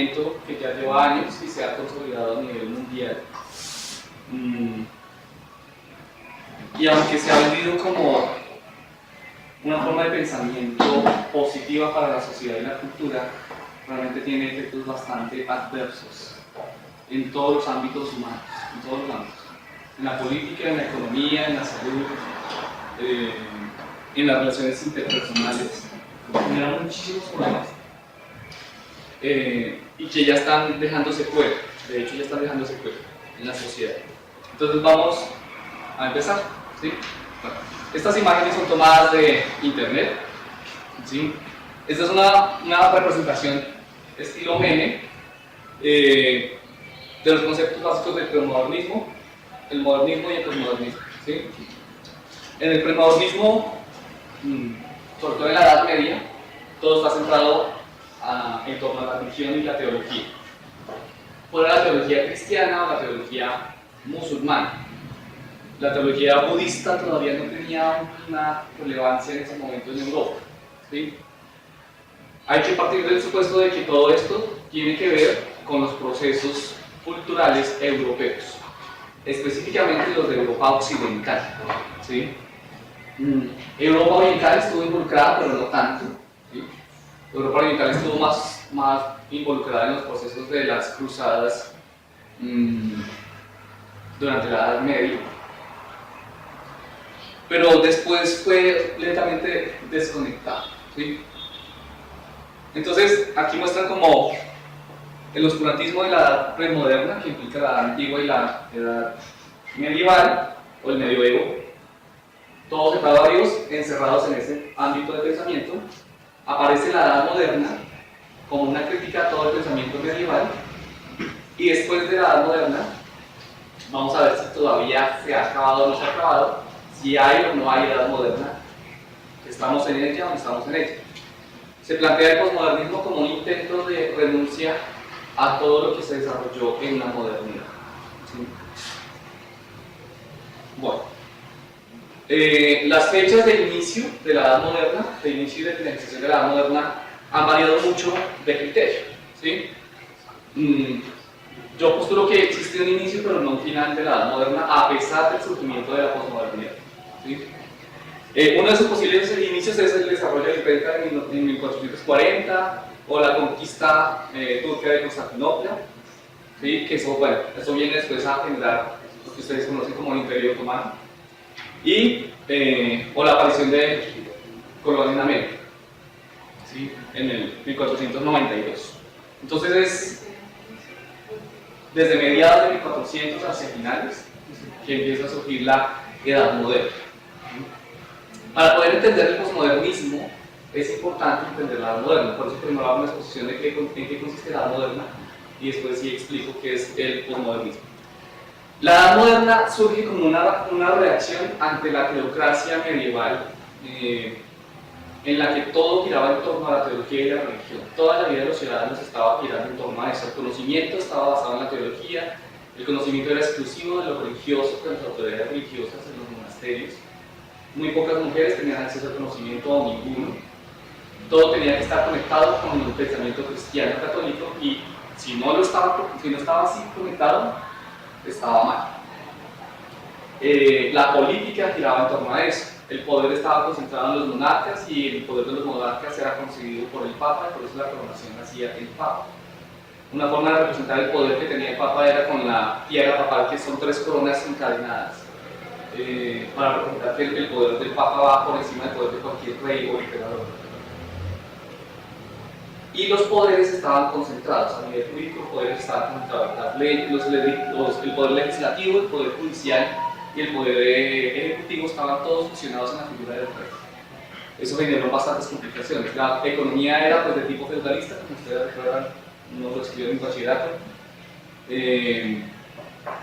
movimiento que ya lleva años y se ha consolidado a nivel mundial. Y aunque se ha vendido como una forma de pensamiento positiva para la sociedad y la cultura, realmente tiene efectos bastante adversos en todos los ámbitos humanos, en todos los ámbitos. En la política, en la economía, en la salud, en las relaciones interpersonales. Generan muchísimos problemas y que ya están dejando secuela. De hecho, ya están dejando secuela en la sociedad. Entonces vamos a empezar. ¿Sí? Bueno, estas imágenes son tomadas de internet. ¿Sí? Esta es una representación estilo meme de los conceptos básicos del premodernismo, el modernismo y el posmodernismo. ¿Sí? En el premodernismo, sobre todo en la Edad Media, todo está centrado en torno a la religión y la teología. Fuera la teología cristiana o la teología musulmana. La teología budista todavía no tenía una relevancia en ese momento en Europa. ¿Sí? Hay que partir del supuesto de que todo esto tiene que ver con los procesos culturales europeos, específicamente los de Europa occidental. ¿Sí? Europa oriental estuvo involucrada, pero no tanto. ¿Sí? Europa oriental estuvo más involucrada en los procesos de las cruzadas durante la Edad Media, pero después fue lentamente desconectado. ¿Sí? Entonces, aquí muestran como el oscurantismo de la edad premoderna, que implica la edad antigua y la edad medieval, o el medioevo, todos varios encerrados en ese ámbito de pensamiento. Aparece la edad moderna como una crítica a todo el pensamiento medieval, y después de la edad moderna, vamos a ver si todavía se ha acabado o no se ha acabado, si hay o no hay edad moderna, estamos en ella o no estamos en ella. Se plantea el posmodernismo como un intento de renuncia a todo lo que se desarrolló en la modernidad. ¿Sí? Bueno, las fechas de inicio de la Edad Moderna, de inicio y de finalización de la Edad Moderna, han variado mucho de criterio. ¿Sí? Yo postulo que existe un inicio pero no un final de la Edad Moderna, a pesar del surgimiento de la posmodernidad. ¿Sí? Uno de sus posibles inicios es el desarrollo del imprenta en 1440 o la conquista turca de Constantinopla. ¿Sí? Que eso, bueno, eso viene después a generar lo que ustedes conocen como el Imperio Otomano, o la aparición de Colón en América, ¿sí? En el 1492. Entonces es desde mediados de 1400 hacia finales que empieza a surgir la Edad Moderna. Para poder entender el posmodernismo es importante entender la Edad Moderna, por eso primero hago una exposición de en qué consiste la Edad Moderna y después sí explico qué es el posmodernismo. La Edad Moderna surge como una reacción ante la teocracia medieval, en la que todo giraba en torno a la teología y la religión. Toda la vida de los ciudadanos estaba girando en torno a eso. El conocimiento estaba basado en la teología, el conocimiento era exclusivo de lo religioso, de las autoridades religiosas en los monasterios. Muy pocas mujeres tenían acceso al conocimiento o ninguno. Todo tenía que estar conectado con el pensamiento cristiano católico, y si no estaba así conectado, estaba mal. La política giraba en torno a eso. El poder estaba concentrado en los monarcas y el poder de los monarcas era conseguido por el Papa, y por eso la coronación hacía el Papa. Una forma de representar el poder que tenía el Papa era con la tierra papal, que son 3 coronas encadenadas, para representar que el poder del Papa va por encima del poder de cualquier rey o emperador. Y los poderes estaban concentrados a nivel jurídico. Los poderes estaban concentrados en las leyes, el poder legislativo, el poder judicial y el poder ejecutivo estaban todos fusionados en la figura del rey. Eso generó bastantes complicaciones. La economía era pues de tipo feudalista, como ustedes recuerdan, no lo escribieron en bachillerato.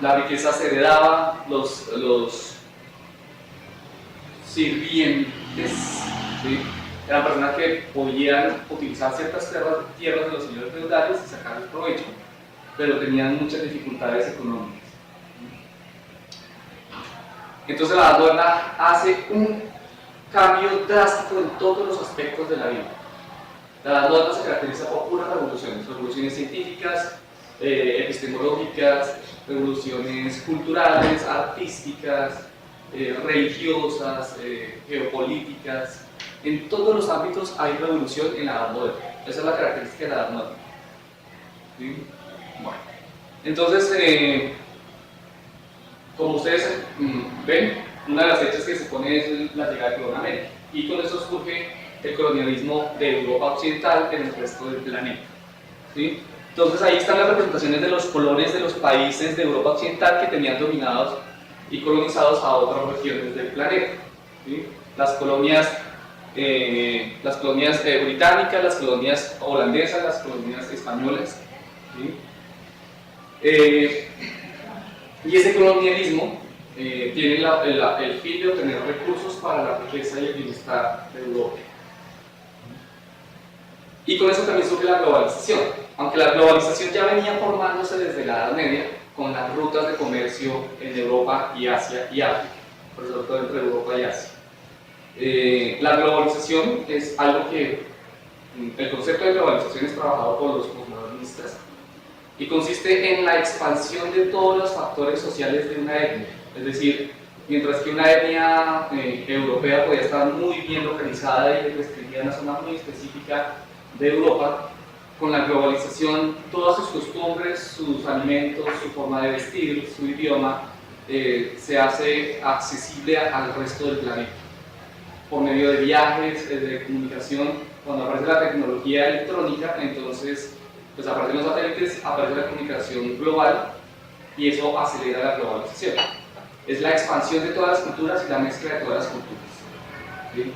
La riqueza se heredaba, los sirvientes, ¿sí? Eran personas que podían utilizar ciertas tierras de los señores feudales y sacarles provecho, pero tenían muchas dificultades económicas. Entonces la Edad Moderna hace un cambio drástico en todos los aspectos de la vida. La Edad Moderna se caracteriza por puras revoluciones, revoluciones científicas, epistemológicas, revoluciones culturales, artísticas, religiosas, geopolíticas. En todos los ámbitos hay revolución en la Edad Moderna. Esa es la característica de la Edad Moderna. ¿Sí? Bueno. Entonces, como ustedes ven, una de las fechas que se pone es la llegada de Colón a América, y con eso surge el colonialismo de Europa Occidental en el resto del planeta. ¿Sí? Entonces ahí están las representaciones de los colones de los países de Europa Occidental que tenían dominados y colonizados a otras regiones del planeta. ¿Sí? Las colonias británicas, las colonias holandesas, las colonias españolas. ¿Sí? Y ese colonialismo tiene el fin de obtener recursos para la riqueza y el bienestar de Europa. Y con eso también surge la globalización, aunque la globalización ya venía formándose desde la Edad Media con las rutas de comercio en Europa y Asia y África, por sobre todo entre Europa y Asia. La globalización es algo que, el concepto de globalización es trabajado por los posmodernistas y consiste en la expansión de todos los factores sociales de una etnia. Es decir, mientras que una etnia europea podía estar muy bien localizada y restringida en una zona muy específica de Europa, con la globalización todas sus costumbres, sus alimentos, su forma de vestir, su idioma, se hace accesible al resto del planeta. Por medio de viajes, de comunicación, cuando aparece la tecnología electrónica, entonces pues aparecen los satélites, aparece la comunicación global y eso acelera la globalización. Es la expansión de todas las culturas y la mezcla de todas las culturas. ¿Sí?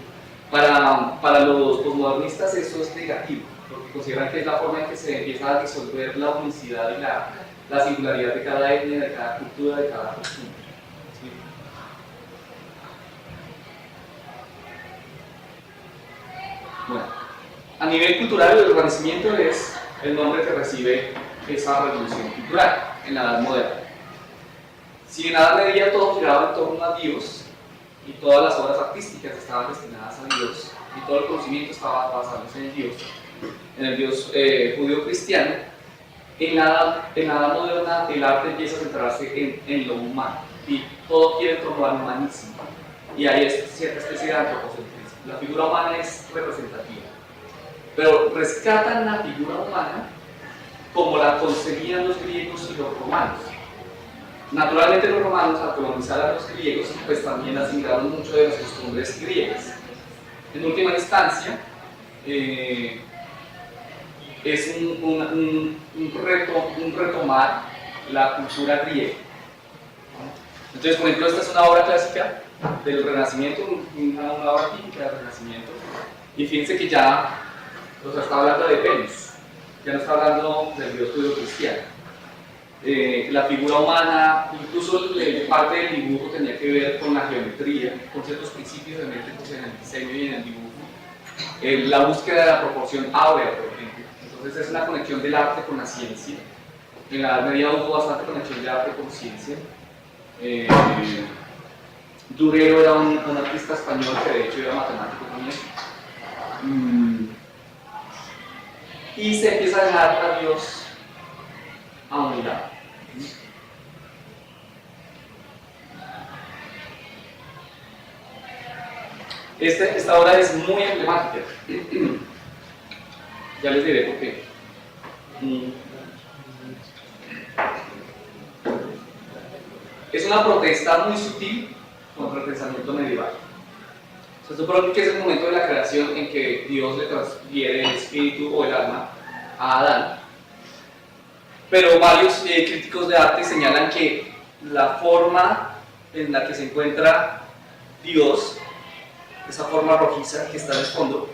Para los posmodernistas eso es negativo, porque consideran que es la forma en que se empieza a disolver la unicidad y la singularidad de cada etnia, de cada cultura, de cada costumbre. ¿Sí? Bueno, a nivel cultural, el Renacimiento es el nombre que recibe esa revolución cultural en la Edad Moderna. Si en la Edad Media todo giraba en torno a Dios y todas las obras artísticas estaban destinadas a Dios y todo el conocimiento estaba basándose en el Dios judío-cristiano, en la Edad Moderna el arte empieza a centrarse en lo humano y todo gira en torno al humanismo y hay cierta especie de antropocentrismo. La figura humana es representativa, pero rescatan la figura humana como la concebían los griegos y los romanos. Naturalmente los romanos, al colonizar a los griegos, pues también asimilaron mucho de las costumbres griegas. En última instancia, es un retomar la cultura griega. Entonces, por ejemplo, esta es una obra clásica del Renacimiento, una obra típica del Renacimiento, y fíjense que ya está hablando de Venus, ya no está hablando del Dios judío-cristiano. La figura humana, incluso parte del dibujo tenía que ver con la geometría, con ciertos principios geométricos en el diseño y en el dibujo. La búsqueda de la proporción áurea, por ejemplo. Entonces es una conexión del arte con la ciencia. En la Edad Media hubo bastante conexión de arte con ciencia. Durero era un artista español que de hecho era matemático también. Y se empieza a dejar a Dios a un lado. Esta obra es muy emblemática. Ya les diré por qué. Es una protesta muy sutil contra el pensamiento medieval. Se supone que es el momento de la creación en que Dios le transfiere el espíritu o el alma a Adán. Pero varios críticos de arte señalan que la forma en la que se encuentra Dios, esa forma rojiza que está en el fondo,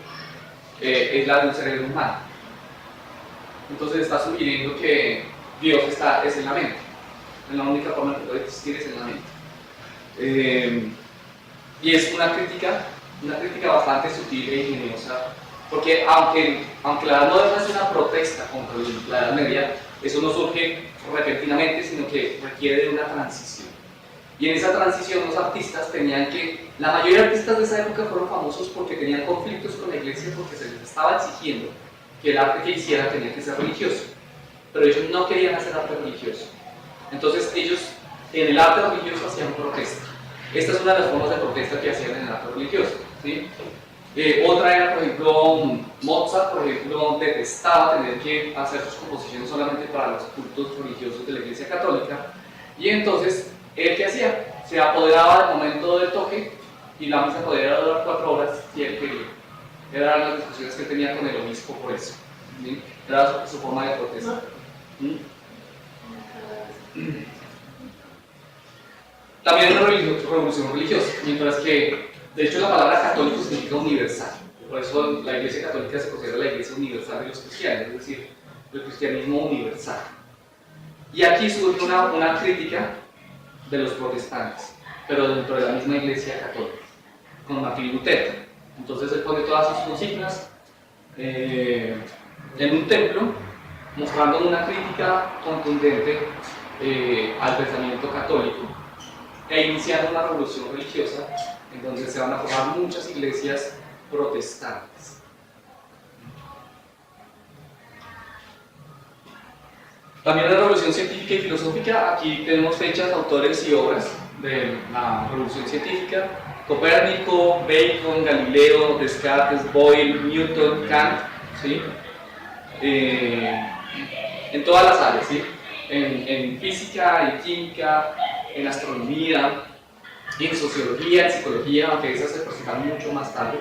es la de un cerebro humano. Entonces está sugiriendo que Dios es en la mente. La única forma que puede existir es en la mente. Y es una crítica bastante sutil e ingeniosa, porque aunque la Edad Moderna es una protesta contra la Edad Media, eso no surge repentinamente, sino que requiere de una transición. Y en esa transición los artistas la mayoría de artistas de esa época fueron famosos porque tenían conflictos con la iglesia, porque se les estaba exigiendo que el arte que hiciera tenía que ser religioso, pero ellos no querían hacer arte religioso. Entonces ellos en el arte religioso hacían protesta. Esta es una de las formas de protesta que hacían en el arte religioso, ¿sí? Otra era, por ejemplo, Mozart, por ejemplo, detestaba tener que hacer sus composiciones solamente para los cultos religiosos de la Iglesia Católica, y entonces, ¿él qué hacía? Se apoderaba del momento del toque y la misa podía durar 4 horas si él quería. Eran las discusiones que tenía con el obispo por eso, ¿sí? Era su forma de protesta. También una revolución religiosa, mientras que, de hecho, la palabra católico significa universal. Por eso la Iglesia Católica se considera la Iglesia universal de los cristianos, es decir, el cristianismo universal. Y aquí surge una crítica de los protestantes, pero dentro de la misma Iglesia Católica, con Martín Lutero. Entonces él pone todas sus consignas en un templo, mostrando una crítica contundente al pensamiento católico, e iniciando una revolución religiosa en donde se van a formar muchas iglesias protestantes. También la revolución científica y filosófica. Aquí tenemos fechas, autores y obras de la revolución científica: Copérnico, Bacon, Galileo, Descartes, Boyle, Newton, Kant, ¿sí? En todas las áreas, ¿sí? En física, en química, en astronomía, en sociología, en psicología, aunque esas se presentan mucho más tarde.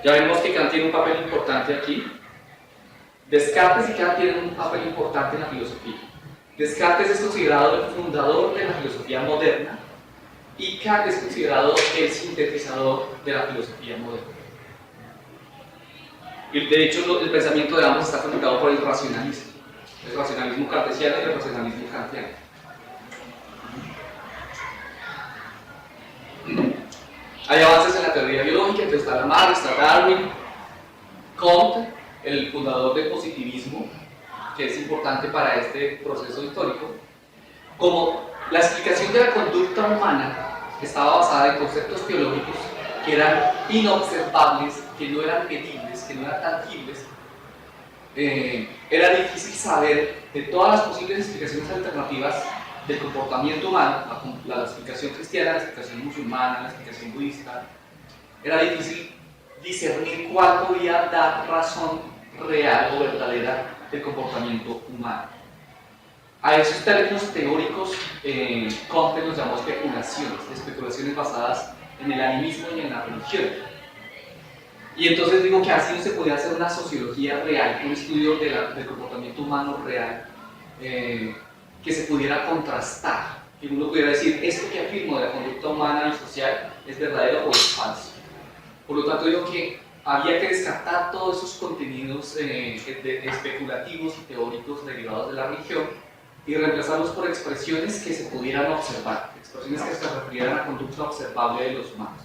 Ya vemos que Kant tiene un papel importante aquí. Descartes y Kant tienen un papel importante en la filosofía. Descartes es considerado el fundador de la filosofía moderna y Kant es considerado el sintetizador de la filosofía moderna. Y de hecho, el pensamiento de ambos está conectado por el racionalismo cartesiano y el racionalismo kantiano. Hay avances en la teoría biológica, entonces está Lamarck, está Darwin, Comte, el fundador del positivismo, que es importante para este proceso histórico. Como la explicación de la conducta humana estaba basada en conceptos biológicos que eran inobservables, que no eran medibles, que no eran tangibles, era difícil saber de todas las posibles explicaciones alternativas del comportamiento humano, la explicación cristiana, la explicación musulmana, la explicación budista. Era difícil discernir cuál podía dar razón real o verdadera del comportamiento humano. A esos términos teóricos, Comte los llamó especulaciones basadas en el animismo y en la religión. Y entonces digo que así no se podía hacer una sociología real, un estudio del comportamiento humano real, que se pudiera contrastar, que uno pudiera decir, esto que afirmo de la conducta humana y social es verdadero o es falso. Por lo tanto, digo que había que descartar todos esos contenidos especulativos y teóricos derivados de la religión y reemplazarlos por expresiones que se pudieran observar, expresiones que se refirieran a la conducta observable de los humanos.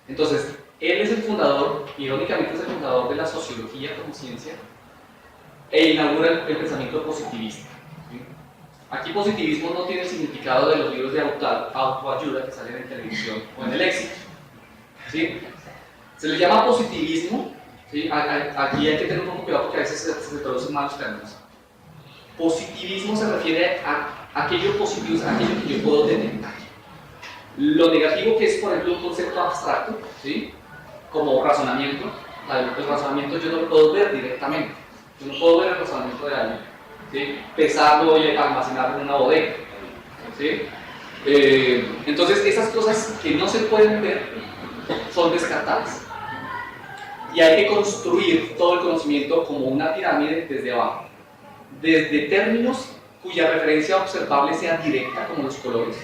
Entonces, él es el fundador, irónicamente es el fundador de la sociología como ciencia, e inaugura el pensamiento positivista. ¿Sí? Aquí positivismo no tiene el significado de los libros de autoayuda que salen en televisión o en el éxito. ¿Sí? Se le llama positivismo, ¿sí? Aquí hay que tener un poco cuidado porque a veces se traducen malos términos. Positivismo se refiere a aquello positivo, a aquello que yo puedo detectar. Lo negativo, que es por ejemplo un concepto abstracto, ¿sí? Como razonamiento. El razonamiento yo no lo puedo ver directamente. Yo no puedo ver el razonamiento de alguien, ¿sí? Pesarlo y almacenarlo en una bodega, ¿sí? Entonces esas cosas que no se pueden ver son descartables. Y hay que construir todo el conocimiento como una pirámide desde abajo. Desde términos cuya referencia observable sea directa, como los colores.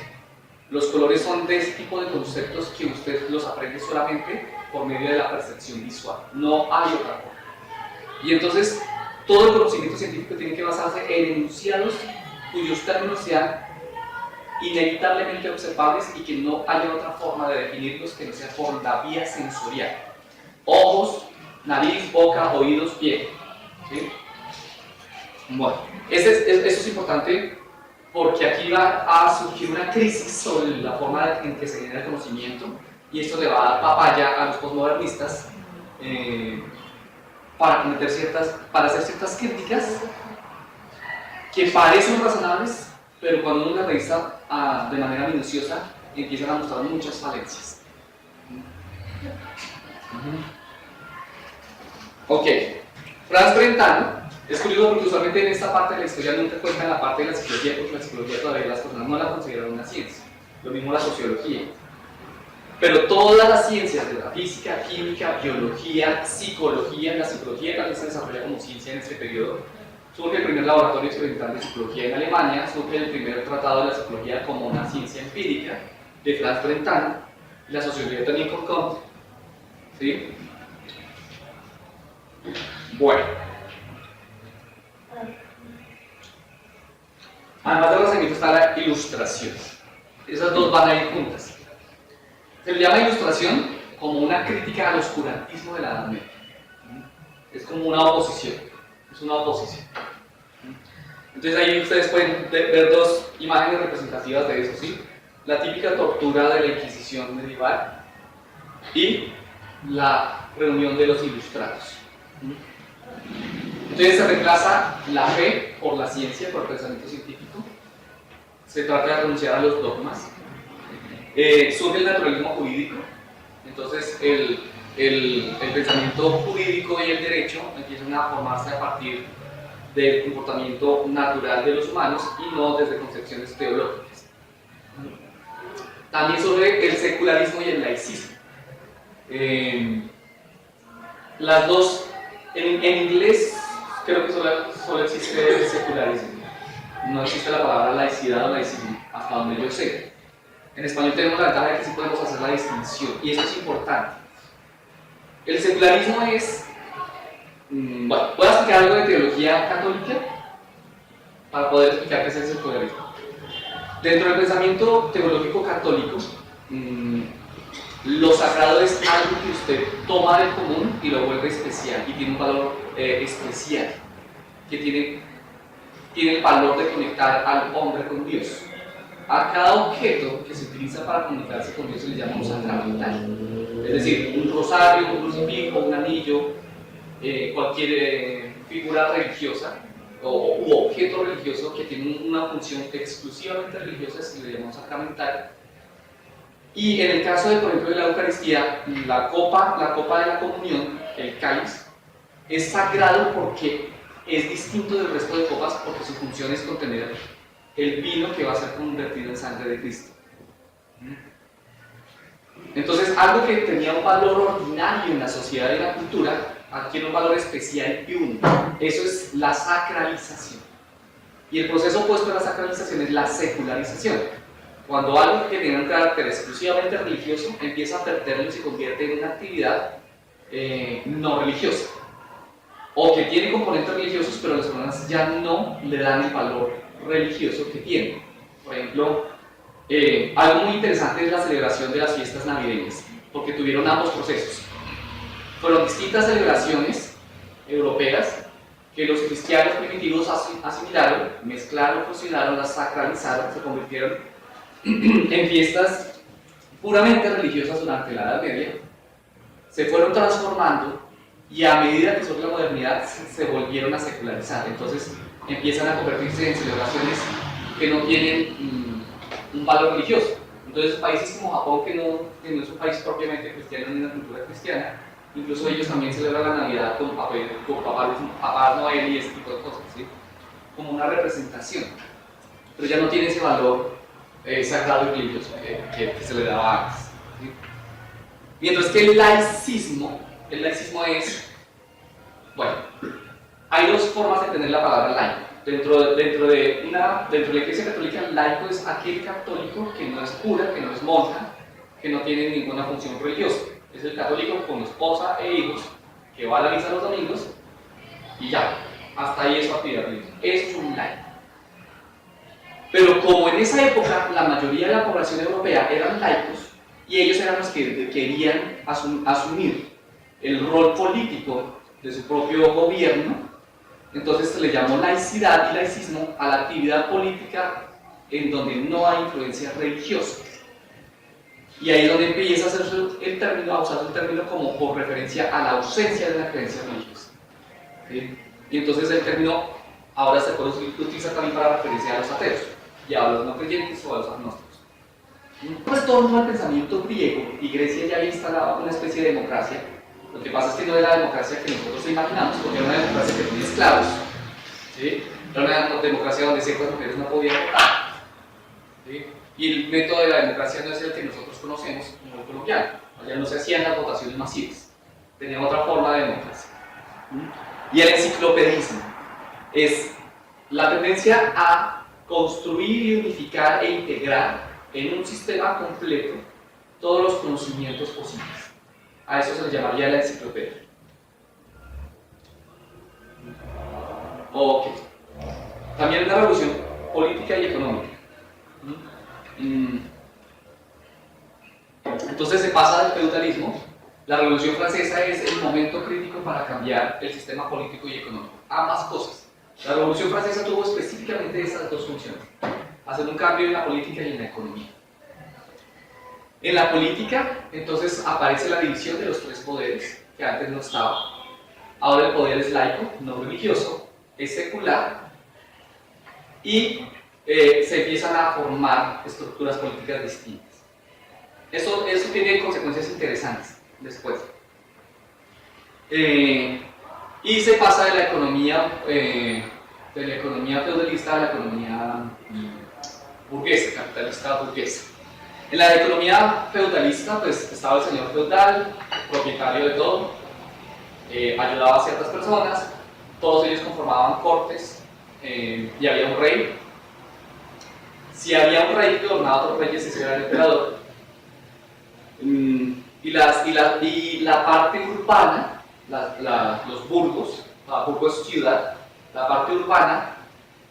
Los colores son de ese tipo de conceptos que usted los aprende solamente por medio de la percepción visual. No hay otra forma. Y entonces, todo el conocimiento científico tiene que basarse en enunciados cuyos términos sean inevitablemente observables y que no haya otra forma de definirlos que no sea por la vía sensorial. Ojos, nariz, boca, oídos, piel. ¿Sí? Bueno, eso es importante porque aquí va a surgir una crisis sobre la forma en que se genera el conocimiento y esto le va a dar papaya a los posmodernistas para hacer ciertas críticas que parecen razonables, pero cuando uno las revisa de manera minuciosa, empiezan a mostrar muchas falencias. Ok, Franz Brentano es curioso porque usualmente en esta parte de la historia nunca cuentan la parte de la psicología, porque la psicología todavía las personas no la consideran una ciencia, lo mismo la sociología. Pero todas las ciencias de la física, química, biología, psicología, la psicología también se desarrolla como ciencia en este periodo. Surge el primer laboratorio experimental de psicología en Alemania, surge el primer tratado de la psicología como una ciencia empírica de Franz Brentano, y la sociología también con Comte. ¿Sí? Bueno. Además del razonamiento está la ilustración. Esas dos van a ir juntas. Se le llama ilustración como una crítica al oscurantismo de la Edad Media. Es como una oposición. Es una oposición. Entonces ahí ustedes pueden ver dos imágenes representativas de eso, ¿sí? La típica tortura de la Inquisición medieval y la reunión de los ilustrados. Entonces se reemplaza la fe por la ciencia, por el pensamiento científico. Se trata de renunciar a los dogmas. Surge el naturalismo jurídico. Entonces el pensamiento jurídico y el derecho empiezan a formarse a partir del comportamiento natural de los humanos y no desde concepciones teológicas. También surge el secularismo y el laicismo. Las dos, en inglés creo que solo existe el secularismo, no existe la palabra laicidad o laicismo, hasta donde yo sé. En español tenemos la ventaja de que sí podemos hacer la distinción, y esto es importante. El secularismo es, bueno, voy a explicar algo de teología católica para poder explicar qué es el secularismo. Dentro del pensamiento teológico católico, lo sagrado es algo que usted toma del común y lo vuelve especial, y tiene un valor especial, que tiene el valor de conectar al hombre con Dios. A cada objeto que se utiliza para comunicarse con Dios se le llama un sacramental. Es decir, un rosario, un crucifijo, un anillo, cualquier figura religiosa u objeto religioso que tiene una función exclusivamente religiosa se le llama un sacramental. Y en el caso de, por ejemplo, de la Eucaristía, la copa de la comunión, el cáliz, es sagrado porque es distinto del resto de copas, porque su función es contener el vino que va a ser convertido en sangre de Cristo. Entonces, algo que tenía un valor ordinario en la sociedad y en la cultura, adquiere un valor especial y único. Eso es la sacralización. Y el proceso opuesto a la sacralización es la secularización. Cuando algo que tiene un carácter exclusivamente religioso empieza a perderlo y se convierte en una actividad no religiosa. O que tiene componentes religiosos, pero las personas ya no le dan el valor religioso que tiene. Por ejemplo, algo muy interesante es la celebración de las fiestas navideñas, porque tuvieron ambos procesos. Fueron distintas celebraciones europeas que los cristianos primitivos asimilaron, mezclaron, fusionaron, las sacralizaron, se convirtieron en fiestas puramente religiosas durante la Edad Media, se fueron transformando y a medida que surge la modernidad se volvieron a secularizar. Entonces empiezan a convertirse en celebraciones que no tienen un valor religioso. Entonces países como Japón, que no es un país propiamente cristiano ni una cultura cristiana, incluso ellos también celebran la Navidad con Papá Noel y ese tipo de cosas, ¿sí? Como una representación, pero ya no tiene ese valor sagrado y religioso que se le daba antes, ¿sí? Mientras que el laicismo es, bueno, hay dos formas de tener la palabra laico. Dentro de la Iglesia Católica, el laico es aquel católico que no es cura, que no es monja, que no tiene ninguna función religiosa. Es el católico con esposa e hijos, que va a la misa los domingos y ya, hasta ahí es su actividad religiosa. Eso es un laico. Pero como en esa época la mayoría de la población europea eran laicos, y ellos eran los que querían asumir el rol político de su propio gobierno, entonces se le llamó laicidad y laicismo a la actividad política en donde no hay influencia religiosa. Y ahí es donde empieza a usarse el término como por referencia a la ausencia de una creencia religiosa. ¿sí? Y entonces el término ahora se puede utilizar también para referirse a los ateos, y a los no creyentes o a los agnósticos. En torno al pensamiento griego, y Grecia ya había instalado una especie de democracia. Lo que pasa es que no era la democracia que nosotros imaginamos, porque era una democracia que tenía esclavos, ¿sí? Era una democracia donde ciertas mujeres no podían votar, ¿sí? Y el método de la democracia no es el que nosotros conocemos como el colombiano. Allá no se hacían las votaciones masivas, tenían otra forma de democracia. Y el enciclopedismo es la tendencia a construir, unificar e integrar en un sistema completo todos los conocimientos posibles. A eso se le llamaría la enciclopedia. Ok. También una revolución política y económica. Entonces se pasa del feudalismo. La Revolución Francesa es el momento crítico para cambiar el sistema político y económico. Ambas cosas. La Revolución Francesa tuvo específicamente esas dos funciones: hacer un cambio en la política y en la economía. En la política, entonces, aparece la división de los tres poderes, que antes no estaba. Ahora el poder es laico, no religioso, es secular, y se empiezan a formar estructuras políticas distintas. Eso tiene consecuencias interesantes después. Y se pasa de la economía feudalista a la economía burguesa, capitalista burguesa. En la economía feudalista, pues estaba el señor feudal, propietario de todo, ayudaba a ciertas personas, todos ellos conformaban cortes, y había un rey. Si había un rey que gobernaba a otros reyes, ese era el emperador. Y la parte urbana, los burgos, burgos es ciudad, la parte urbana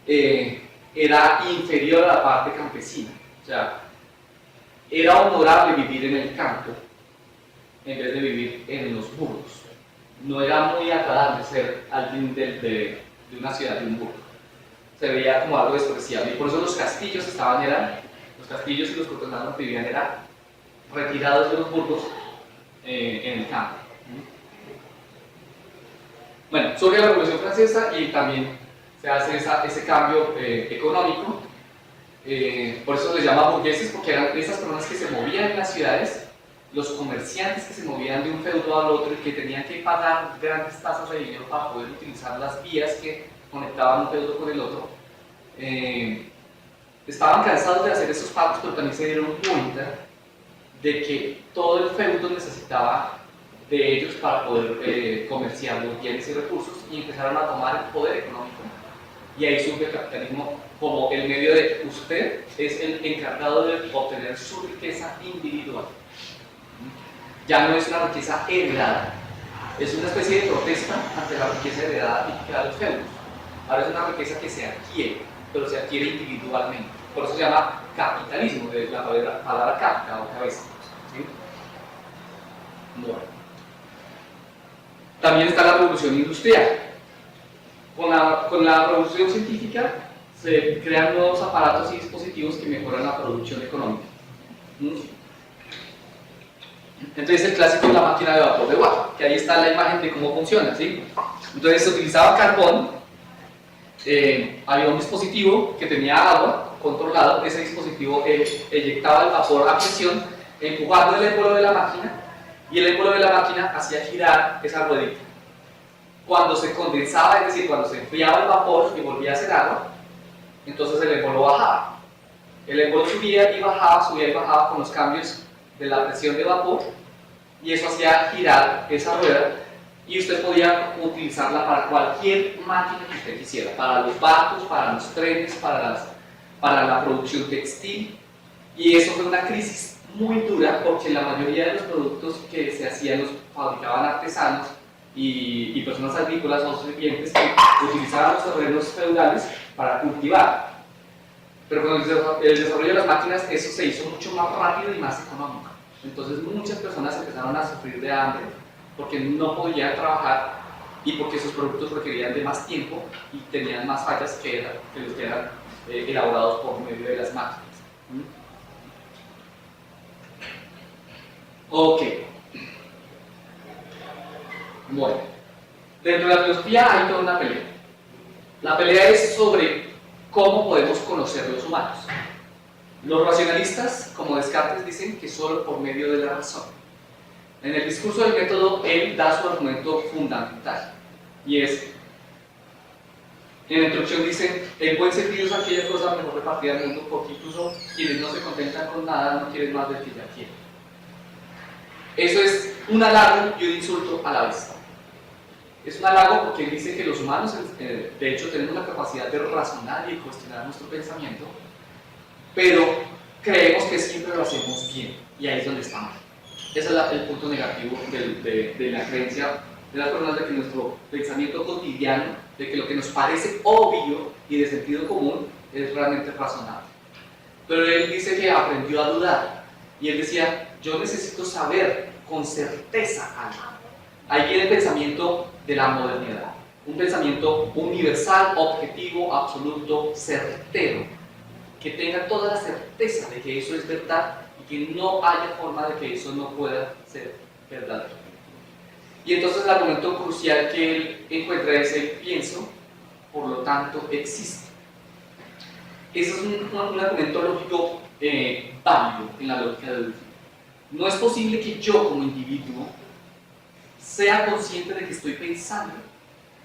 era inferior a la parte campesina. O sea, era honorable vivir en el campo en vez de vivir en los burgos. No era muy agradable ser alguien de una ciudad, de un burgo. Se veía como algo despreciable, y por eso los castillos los castillos y los cortesanos vivían retirados de los burgos en el campo. Bueno, surge la Revolución Francesa y también se hace ese cambio económico. Por eso se les llama burgueses, porque eran esas personas que se movían en las ciudades, los comerciantes que se movían de un feudo al otro y que tenían que pagar grandes tasas de dinero para poder utilizar las vías que conectaban un feudo con el otro. Estaban cansados de hacer esos pagos, pero también se dieron cuenta de que todo el feudo necesitaba de ellos para poder comerciar los bienes y recursos, y empezaron a tomar el poder económico. Y ahí surge el capitalismo como el medio de que usted es el encargado de obtener su riqueza individual. Ya no es una riqueza heredada, es una especie de protesta ante la riqueza heredada típica de los feudos. Ahora es una riqueza que se adquiere, pero se adquiere individualmente. Por eso se llama capitalismo, de la palabra capita o cabeza. ¿Sí? Bueno. También está la revolución industrial. Con la revolución científica se crean nuevos aparatos y dispositivos que mejoran la producción económica. Entonces el clásico es la máquina de vapor de Watt, que ahí está la imagen de cómo funciona, ¿sí? Entonces se utilizaba carbón, había un dispositivo que tenía agua controlado, ese dispositivo eyectaba el vapor a presión, empujando el émbolo de la máquina, y el émbolo de la máquina hacía girar esa ruedita. Cuando se condensaba, es decir, cuando se enfriaba el vapor y volvía a ser agua, entonces el émbolo bajaba. El émbolo subía y bajaba con los cambios de la presión de vapor, y eso hacía girar esa rueda, y usted podía utilizarla para cualquier máquina que usted quisiera, para los barcos, para los trenes, para la producción textil. Y eso fue una crisis muy dura, porque la mayoría de los productos que se hacían los fabricaban artesanos y personas agrícolas o sirvientes que utilizaban los terrenos feudales para cultivar. Pero con el desarrollo de las máquinas, eso se hizo mucho más rápido y más económico. Entonces muchas personas empezaron a sufrir de hambre porque no podían trabajar y porque sus productos requerían de más tiempo y tenían más fallas que los que eran elaborados por medio de las máquinas. Ok. Bueno. Dentro de la filosofía hay toda una pelea. La pelea es sobre cómo podemos conocer los humanos. Los racionalistas, como Descartes, dicen que solo por medio de la razón. En el discurso del método, él da su argumento fundamental, y es, en la introducción dice, el buen sentido es aquella cosa mejor repartida del mundo, porque incluso quienes no se contentan con nada no quieren más del que ya quieren. Eso es un halago y un insulto a la vez. Es un halago porque él dice que los humanos, de hecho, tenemos la capacidad de razonar y cuestionar nuestro pensamiento, pero creemos que siempre lo hacemos bien, y ahí es donde está mal. Ese es el punto negativo de la creencia de las personas, de que nuestro pensamiento cotidiano, de que lo que nos parece obvio y de sentido común es realmente razonable. Pero él dice que aprendió a dudar, y él decía, yo necesito saber con certeza algo. Ahí viene el pensamiento de la modernidad, un pensamiento universal, objetivo, absoluto, certero, que tenga toda la certeza de que eso es verdad y que no haya forma de que eso no pueda ser verdadero. Y entonces el argumento crucial que él encuentra es el pienso, por lo tanto existe. Ese es un argumento lógico válido en la lógica deductiva. No es posible que yo como individuo sea consciente de que estoy pensando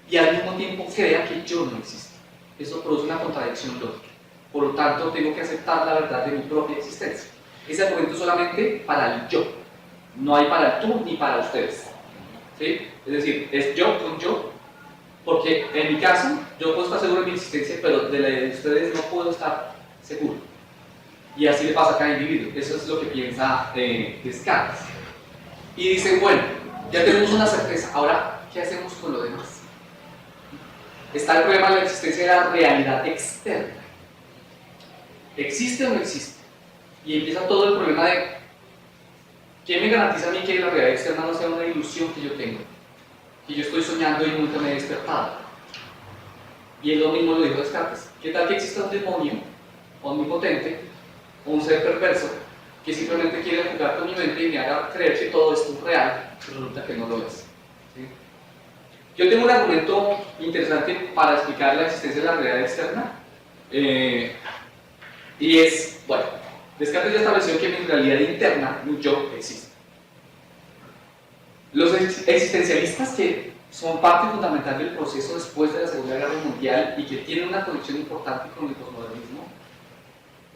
y al mismo tiempo crea que yo no existo. Eso produce una contradicción lógica. Por lo tanto, tengo que aceptar la verdad de mi propia existencia. Ese argumento es solamente para el yo. No hay para el tú ni para ustedes. ¿Sí? Es decir, es yo con yo, porque en mi caso, yo puedo estar seguro de mi existencia, pero de la de ustedes no puedo estar seguro. Y así le pasa a cada individuo. Eso es lo que piensa Descartes. Y dice, bueno, ya tenemos una certeza, ahora, ¿qué hacemos con lo demás? Está el problema de la existencia de la realidad externa. ¿Existe o no existe? Y empieza todo el problema de ¿quién me garantiza a mí que la realidad externa no sea una ilusión que yo tengo? Que yo estoy soñando y nunca me he despertado. Y él lo mismo lo dijo Descartes. ¿Qué tal que exista un demonio omnipotente o un ser perverso que simplemente quiere jugar con mi mente y me haga creer que todo esto es real, pero resulta que no lo es? ¿Sí? Yo tengo un argumento interesante para explicar la existencia de la realidad externa. Y es, bueno, Descartes ya estableció que mi realidad interna, mi yo, existe. Los existencialistas, que son parte fundamental del proceso después de la Segunda Guerra Mundial y que tienen una conexión importante con el posmodernismo,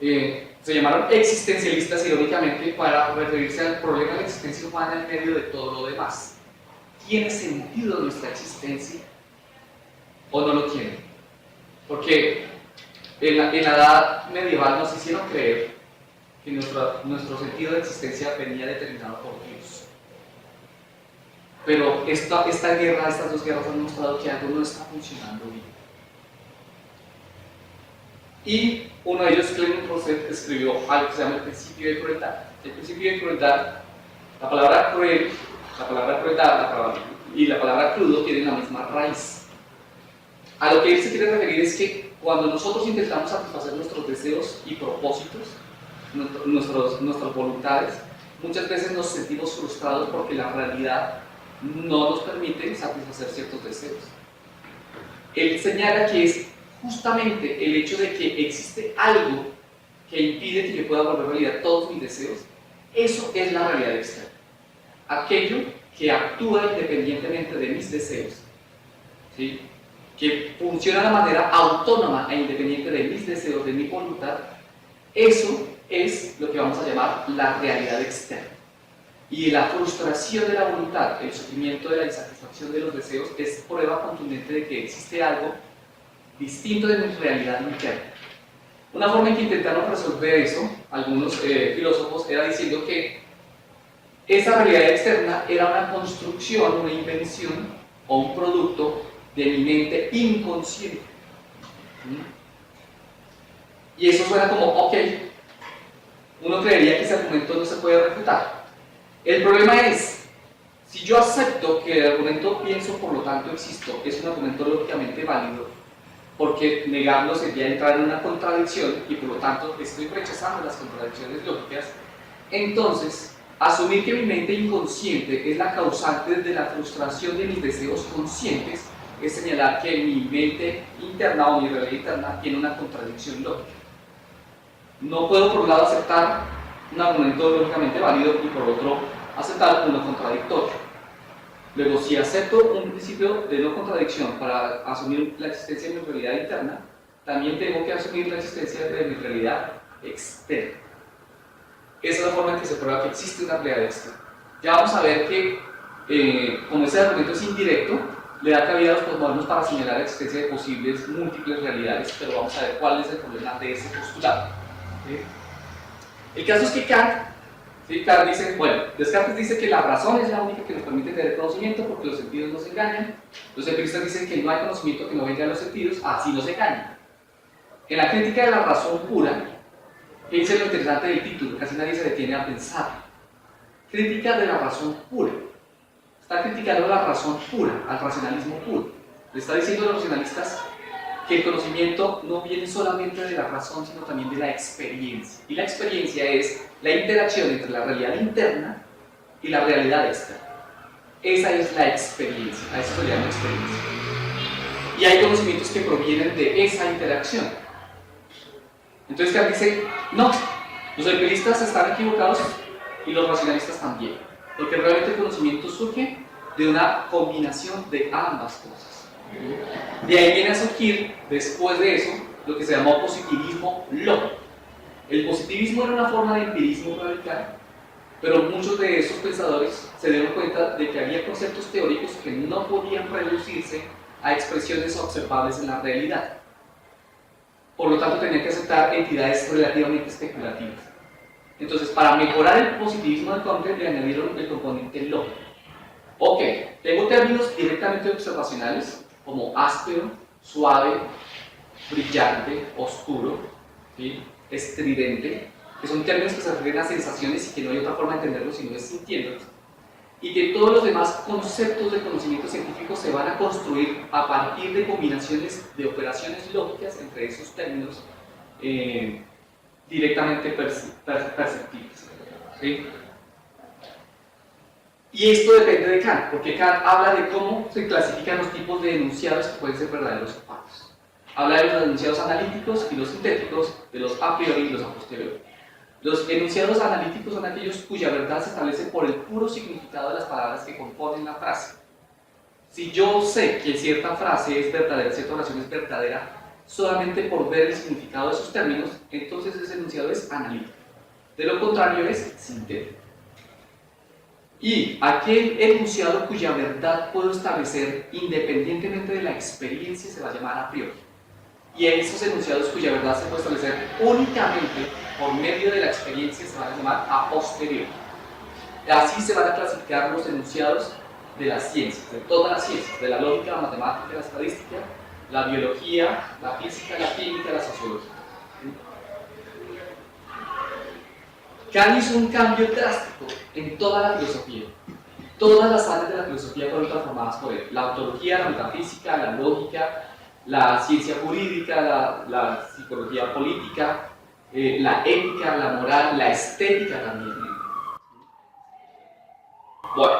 se llamaron existencialistas irónicamente para referirse al problema de la existencia humana en medio de todo lo demás. ¿Tiene sentido nuestra existencia o no lo tiene? Porque en la edad medieval nos hicieron creer que nuestro sentido de existencia venía determinado por Dios. Pero estas dos guerras han mostrado que algo no está funcionando bien. Y uno de ellos, Clement Rosset, escribió algo que se llama el principio de crueldad. El principio de crueldad, la palabra cruel, la palabra crueldad y la palabra crudo tienen la misma raíz. A lo que él se quiere referir es que cuando nosotros intentamos satisfacer nuestros deseos y propósitos, nuestras voluntades, muchas veces nos sentimos frustrados porque la realidad no nos permite satisfacer ciertos deseos. Él señala que es justamente el hecho de que existe algo que impide que yo pueda volver realidad todos mis deseos. Eso es la realidad externa. Aquello que actúa independientemente de mis deseos, ¿sí? Que funciona de manera autónoma e independiente de mis deseos, de mi voluntad. Eso es lo que vamos a llamar la realidad externa. Y la frustración de la voluntad, el sufrimiento de la insatisfacción de los deseos, es prueba contundente de que existe algo distinto de mi realidad interna. Una forma en que intentaron resolver eso, algunos filósofos, era diciendo que esa realidad externa era una construcción, una invención o un producto de mi mente inconsciente. Y eso suena como, ok, uno creería que ese argumento no se puede refutar. El problema es, si yo acepto que el argumento pienso, por lo tanto existo, es un argumento lógicamente válido, porque negarlo sería entrar en una contradicción y por lo tanto estoy rechazando las contradicciones lógicas, entonces Asumir que mi mente inconsciente es la causante de la frustración de mis deseos conscientes es señalar que mi mente interna o mi realidad interna tiene una contradicción lógica. No puedo por un lado aceptar un argumento lógicamente válido y por otro aceptar uno contradictorio. Luego, si acepto un principio de no contradicción para asumir la existencia de mi realidad interna, también tengo que asumir la existencia de mi realidad externa. Esa es la forma en que se prueba que existe una realidad externa. Ya vamos a ver que, como ese argumento es indirecto, le da cabida a los postmodernos para señalar la existencia de posibles múltiples realidades, pero vamos a ver cuál es el problema de ese postulado. ¿Sí? El caso es que Kant dice, bueno, Descartes dice que la razón es la única que nos permite tener conocimiento porque los sentidos nos engañan. Los empiristas dicen que no hay conocimiento que no venga de los sentidos, así nos engañan. En la crítica de la razón pura, fíjense lo interesante del título, casi nadie se detiene a pensar. Crítica de la razón pura. Está criticando la razón pura, al racionalismo puro. Le está diciendo a los racionalistas que el conocimiento no viene solamente de la razón, sino también de la experiencia. Y la experiencia es la interacción entre la realidad interna y la realidad externa. Esa es la experiencia, a eso se llama experiencia. Y hay conocimientos que provienen de esa interacción. Entonces Kant dice, no, los empiristas están equivocados y los racionalistas también, porque realmente el conocimiento surge de una combinación de ambas cosas. De ahí viene a surgir, después de eso, lo que se llamó positivismo lógico. El positivismo era una forma de empirismo radical, pero muchos de esos pensadores se dieron cuenta de que había conceptos teóricos que no podían reducirse a expresiones observables en la realidad. Por lo tanto, tenían que aceptar entidades relativamente especulativas. Entonces, para mejorar el positivismo de Comte, le añadieron el componente lógico. Ok, tengo términos directamente observacionales, como áspero, suave, brillante, oscuro, ¿sí? Estridente, que son términos que se refieren a sensaciones y que no hay otra forma de entenderlos si no es sintiéndolos, y que todos los demás conceptos de conocimiento científico se van a construir a partir de combinaciones de operaciones lógicas entre esos términos directamente perceptibles. ¿Sí? Y esto depende de Kant, porque Kant habla de cómo se clasifican los tipos de enunciados que pueden ser verdaderos o falsos. Habla de los enunciados analíticos y los sintéticos, de los a priori y los a posteriori. Los enunciados analíticos son aquellos cuya verdad se establece por el puro significado de las palabras que componen la frase. Si yo sé que cierta frase es verdadera, cierta oración es verdadera, solamente por ver el significado de esos términos, entonces ese enunciado es analítico. De lo contrario es sintético. Y aquel enunciado cuya verdad puedo establecer independientemente de la experiencia se va a llamar a priori. Y esos enunciados cuya verdad se puede establecer únicamente por medio de la experiencia se van a llamar a posteriori. Así se van a clasificar los enunciados de las ciencias, de todas las ciencias, de la lógica, la matemática, la estadística, la biología, la física, la química, la sociología. Kant hizo un cambio drástico en toda la filosofía. Todas las áreas de la filosofía fueron transformadas por él. La ontología, la metafísica, la lógica, la ciencia jurídica, la psicología política, la ética, la moral, la estética también. Bueno,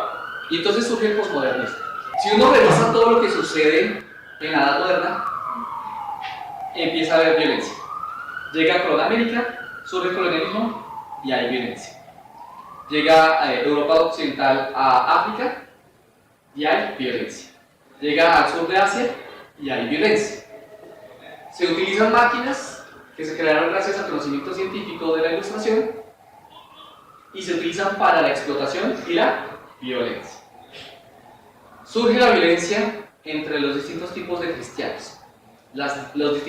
y entonces surge el posmodernismo. Si uno revisa todo lo que sucede en la Edad Moderna, empieza a haber violencia. Llega a América, surge el colonialismo y hay violencia. Llega a Europa Occidental a África y hay violencia. Llega al sur de Asia y hay violencia. Se utilizan máquinas que se crearon gracias al conocimiento científico de la ilustración y se utilizan para la explotación y la violencia. Surge la violencia entre los distintos tipos de cristianos, los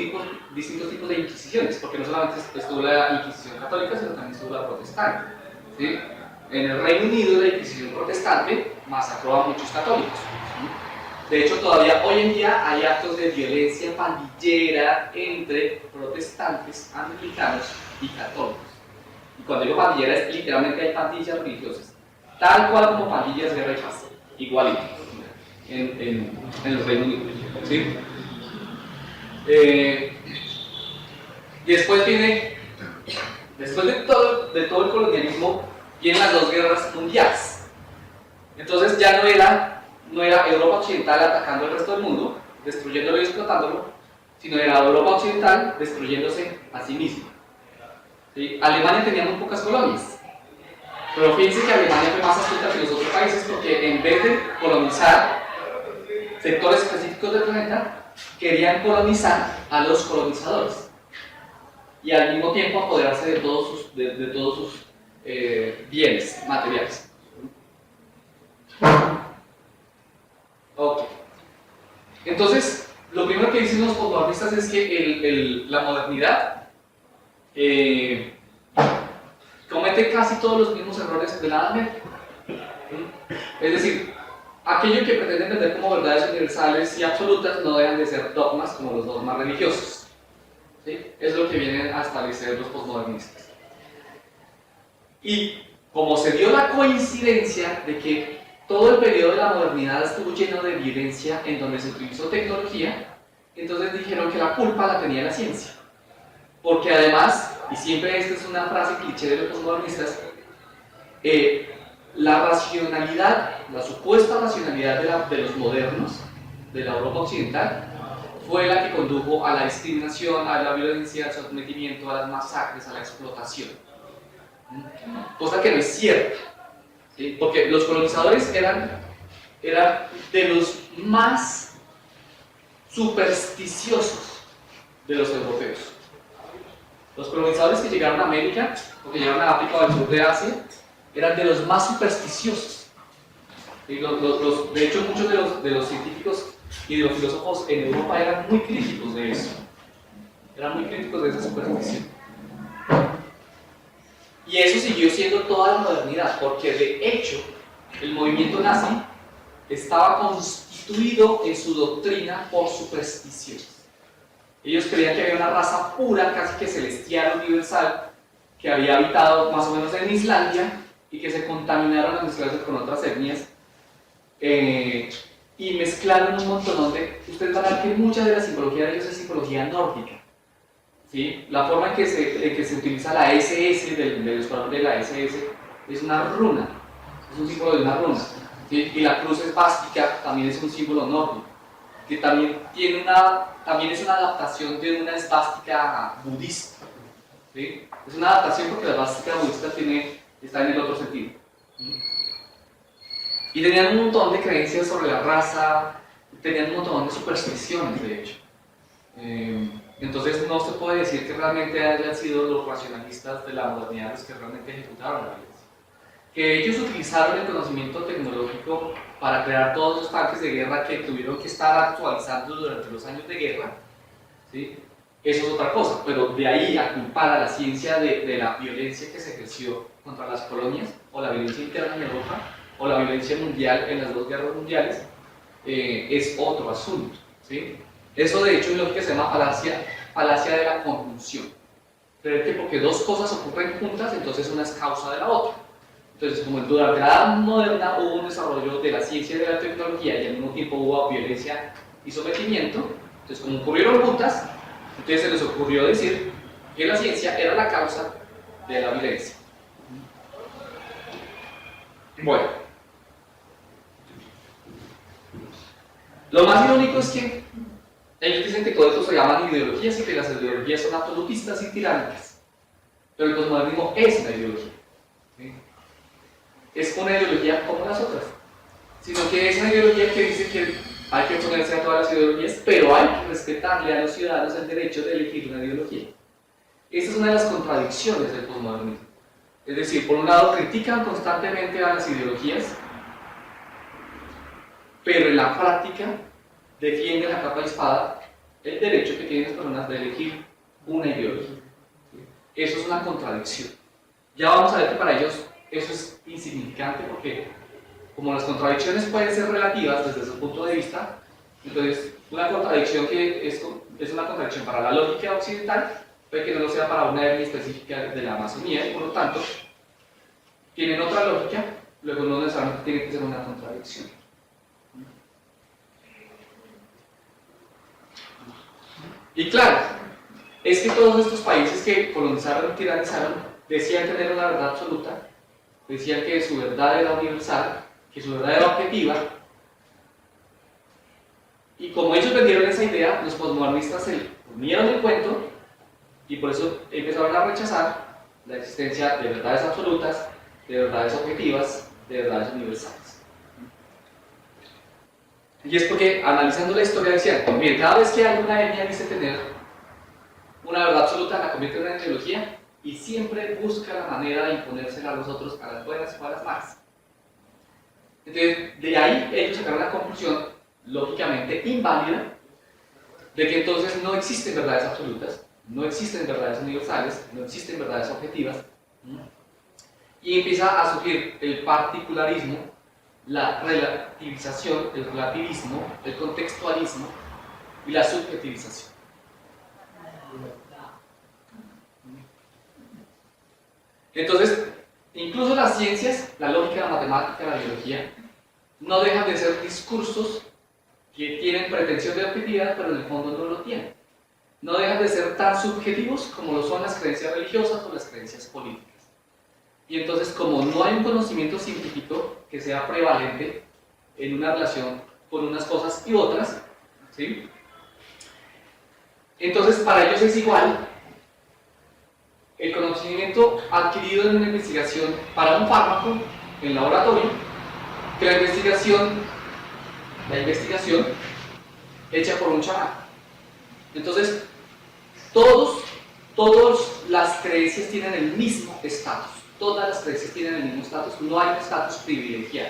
distintos tipos de inquisiciones, porque no solamente estuvo la Inquisición católica, sino también estuvo la protestante. ¿Sí? En el Reino Unido la Inquisición protestante masacró a muchos católicos. ¿Sí? De hecho, todavía hoy en día hay actos de violencia pandillera entre protestantes, anglicanos y católicos. Y cuando digo pandillera es literalmente hay pandillas religiosas, tal cual como pandillas de guerra y paz, igualito en el Reino Unido. ¿Sí? Después de todo el colonialismo, y en las dos guerras mundiales. Entonces ya no era Europa Occidental atacando al resto del mundo, destruyéndolo y explotándolo, sino era Europa Occidental destruyéndose a sí misma. ¿Sí? Alemania tenía muy pocas colonias, pero fíjense que Alemania fue más astuta que los otros países porque en vez de colonizar sectores específicos del planeta, querían colonizar a los colonizadores y al mismo tiempo apoderarse de todos sus bienes materiales. Ok. Entonces, lo primero que dicen los posmodernistas es que la modernidad comete casi todos los mismos errores de la Edad Media. Es decir, aquello que pretenden vender como verdades universales y absolutas no dejan de ser dogmas como los dogmas religiosos. ¿Sí? Es lo que vienen a establecer los posmodernistas. Y como se dio la coincidencia de que todo el periodo de la modernidad estuvo lleno de violencia en donde se utilizó tecnología, entonces dijeron que la culpa la tenía la ciencia. Porque además, y siempre esta es una frase cliché de los posmodernistas, la racionalidad, la supuesta racionalidad de los modernos, de la Europa occidental, fue la que condujo a la discriminación, a la violencia, al sometimiento, a las masacres, a la explotación. Cosa que no es cierta, ¿sí? Porque los colonizadores eran de los más supersticiosos de los europeos. Los colonizadores que llegaron a América, o que llegaron a África o al sur de Asia, eran de los más supersticiosos. Y de hecho, muchos de los científicos y de los filósofos en Europa eran muy críticos de eso. Eran muy críticos de esa superstición. Y eso siguió siendo toda la modernidad, porque de hecho, el movimiento nazi estaba constituido en su doctrina por supersticiones. Ellos creían que había una raza pura, casi que celestial, universal, que había habitado más o menos en Islandia y que se contaminaron al mezclarse con otras etnias y mezclaron un montón de... Ustedes van a ver que mucha de la simbología de ellos es simbología nórdica. ¿Sí? La forma en que se utiliza la SS, de los colores de la SS, es una runa, es un símbolo de una runa. ¿Sí? Y la cruz esvástica también es un símbolo nórdico, que también es una adaptación de una esvástica budista. ¿Sí? Es una adaptación porque la esvástica budista está en el otro sentido. ¿Sí? Y tenían un montón de creencias sobre la raza, tenían un montón de supersticiones, de hecho. Entonces no se puede decir que realmente hayan sido los racionalistas de la modernidad los que realmente ejecutaron la violencia. Que ellos utilizaron el conocimiento tecnológico para crear todos los tanques de guerra que tuvieron que estar actualizando durante los años de guerra, ¿sí? Eso es otra cosa, pero de ahí a culpar a la ciencia de la violencia que se ejerció contra las colonias, o la violencia interna en Europa, o la violencia mundial en las dos guerras mundiales, es otro asunto, ¿sí? Eso de hecho es lo que se llama falacia de la conjunción. Creer que porque dos cosas ocurren juntas, entonces una es causa de la otra. Entonces, como durante la Edad Moderna hubo un desarrollo de la ciencia y de la tecnología y al mismo tiempo hubo violencia y sometimiento, entonces como ocurrieron juntas, entonces se les ocurrió decir que la ciencia era la causa de la violencia. Bueno, lo más irónico es que ellos dicen que todo esto se llaman ideologías y que las ideologías son absolutistas y tiránicas, pero el posmodernismo es una ideología. ¿Sí? Es una ideología como las otras, sino que es una ideología que dice que hay que oponerse a todas las ideologías, pero hay que respetarle a los ciudadanos el derecho de elegir una ideología. Esa es una de las contradicciones del posmodernismo. Es decir, por un lado critican constantemente a las ideologías, pero en la práctica defienden a capa y espada el derecho que tienen las personas de elegir una ideología. Eso es una contradicción. Ya vamos a ver que para ellos eso es insignificante porque como las contradicciones pueden ser relativas desde su punto de vista, entonces una contradicción que es una contradicción para la lógica occidental puede que no lo sea para una etnia específica de la Amazonía y por lo tanto tienen otra lógica, luego no necesariamente tiene que ser una contradicción. Y claro, es que todos estos países que colonizaron y tiranizaron decían tener una verdad absoluta, decían que su verdad era universal, que su verdad era objetiva, y como ellos vendieron esa idea, los posmodernistas se unieron el cuento y por eso empezaron a rechazar la existencia de verdades absolutas, de verdades objetivas, de verdades universales. Y es porque, analizando la historia, decían, bien, cada vez que alguna etnia dice tener una verdad absoluta, la convierte en una ideología y siempre busca la manera de imponérsela a los otros, a las buenas o a las malas. Entonces, de ahí ellos sacaron la conclusión, lógicamente inválida, de que entonces no existen verdades absolutas, no existen verdades universales, no existen verdades objetivas, y empieza a surgir el particularismo, la relativización, el relativismo, el contextualismo y la subjetivización. Entonces, incluso las ciencias, la lógica, la matemática, la biología, no dejan de ser discursos que tienen pretensión de objetividad, pero en el fondo no lo tienen. No dejan de ser tan subjetivos como lo son las creencias religiosas o las creencias políticas. Y entonces, como no hay un conocimiento científico que sea prevalente en una relación con unas cosas y otras, ¿sí? Entonces para ellos es igual el conocimiento adquirido en una investigación para un fármaco en laboratorio que la investigación hecha por un chamán. Entonces, todas las creencias tienen el mismo estatus. Todas las creencias tienen el mismo estatus. No hay un estatus privilegiado.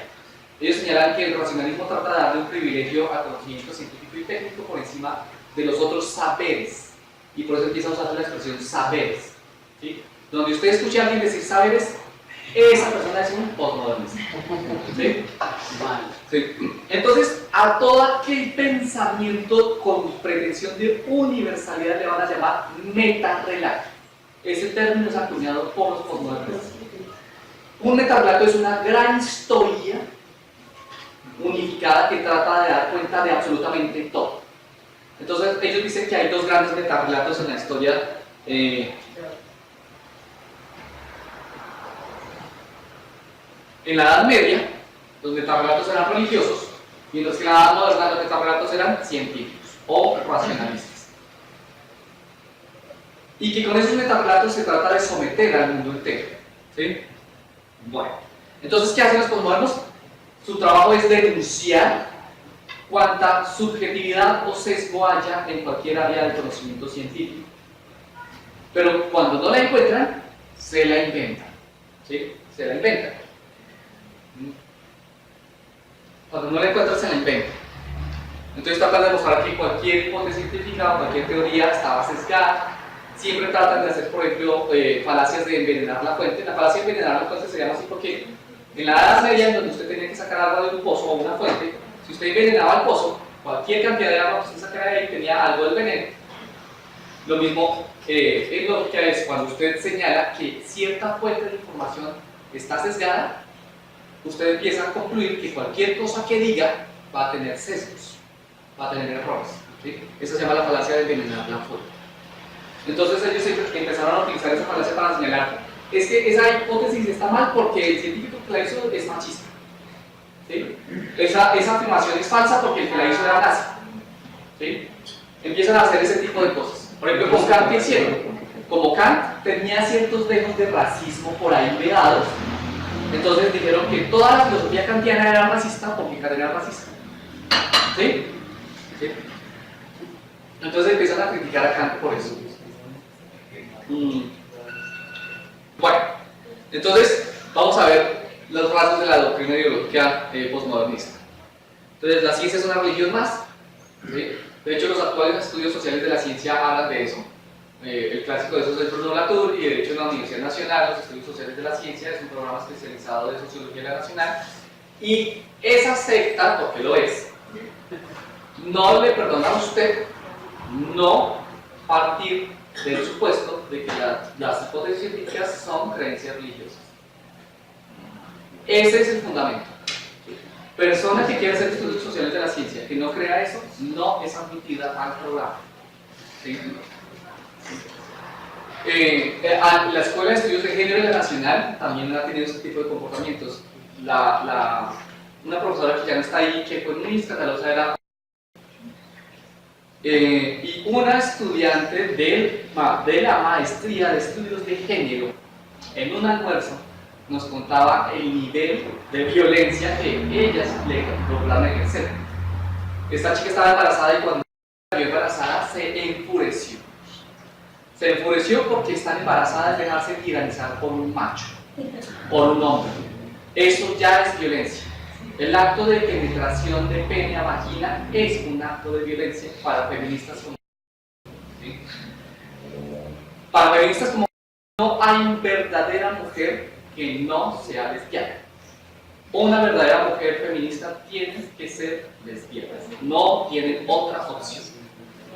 Ellos señalan que el racionalismo trata de darle un privilegio al conocimiento científico y técnico por encima de los otros saberes. Y por eso empieza a usar la expresión saberes. ¿Sí? Donde usted escuche a alguien decir saberes, esa persona es un posmodernista. ¿Sí? Sí. Entonces, a todo aquel pensamiento con pretensión de universalidad le van a llamar metarrelato. Ese término es acuñado por los posmodernistas. Un metarrelato es una gran historia unificada que trata de dar cuenta de absolutamente todo. Entonces, ellos dicen que hay dos grandes metarrelatos en la historia. En la Edad Media, los metarrelatos eran religiosos, mientras que en la Edad Moderna los metarrelatos eran científicos o racionalistas. Y que con esos metarrelatos se trata de someter al mundo entero. ¿Sí? Bueno, entonces, ¿qué hacen los posmodernos? Su trabajo es denunciar cuánta subjetividad o sesgo haya en cualquier área del conocimiento científico. Pero cuando no la encuentran, se la inventan. ¿Sí? Se la inventan. Cuando no la encuentran, se la inventan. Entonces tratan de demostrar que cualquier hipótesis científica o cualquier teoría estaba sesgada. Siempre tratan de hacer, por ejemplo, falacias de envenenar la fuente. La falacia de envenenar la fuente se llama así porque en la Edad Media, en donde usted tenía que sacar agua de un pozo o una fuente, si usted envenenaba el pozo, cualquier cantidad de agua que usted sacara de ahí tenía algo del veneno. Lo mismo en lógica es cuando usted señala que cierta fuente de información está sesgada, usted empieza a concluir que cualquier cosa que diga va a tener sesgos, va a tener errores. ¿Sí? Eso se llama la falacia de envenenar la fuente. Entonces ellos empezaron a utilizar esa falacia para señalar, es que esa hipótesis está mal porque el científico que la hizo es machista. ¿Sí? Esa afirmación es falsa porque el que la hizo era nazi. ¿Sí? Empiezan a hacer ese tipo de cosas. Por ejemplo, con Kant, ¿qué hicieron? Como Kant tenía ciertos dejos de racismo por ahí vedados, entonces dijeron que toda la filosofía kantiana era racista porque Kant era racista. ¿Sí? ¿Sí? Entonces empiezan a criticar a Kant por eso. Bueno, entonces vamos a ver los rasgos de la doctrina ideológica postmodernista. Entonces, la ciencia es una religión más. ¿Sí? De hecho, los actuales estudios sociales de la ciencia hablan de eso. El clásico de eso es el Bruno Latour, y de hecho en la Universidad Nacional, los estudios sociales de la ciencia es un programa especializado de sociología de la nacional. Y esa secta, porque lo es, no le perdona a usted no partir del supuesto de que las hipótesis científicas son creencias religiosas. Ese es el fundamento. Persona que quiere hacer estudios sociales de la ciencia que no crea eso, no es admitida al programa. ¿Sí? La Escuela de Estudios de Género de la Nacional también ha tenido ese tipo de comportamientos. Una profesora que ya no está ahí, que fue muy escandalosa, era y una estudiante de la maestría de estudios de género, en un almuerzo, nos contaba el nivel de violencia que ellas le lograron ejercer. Esta chica estaba embarazada y cuando salió embarazada se enfureció. Se enfureció porque estar embarazada es dejarse tiranizar por un macho, por un hombre. Eso ya es violencia. El acto de penetración de pene a vagina es un acto de violencia para feministas como ¿sí? Para feministas como no hay verdadera mujer que no sea lesbiana. Una verdadera mujer feminista tiene que ser lesbiana, no tiene otra opción.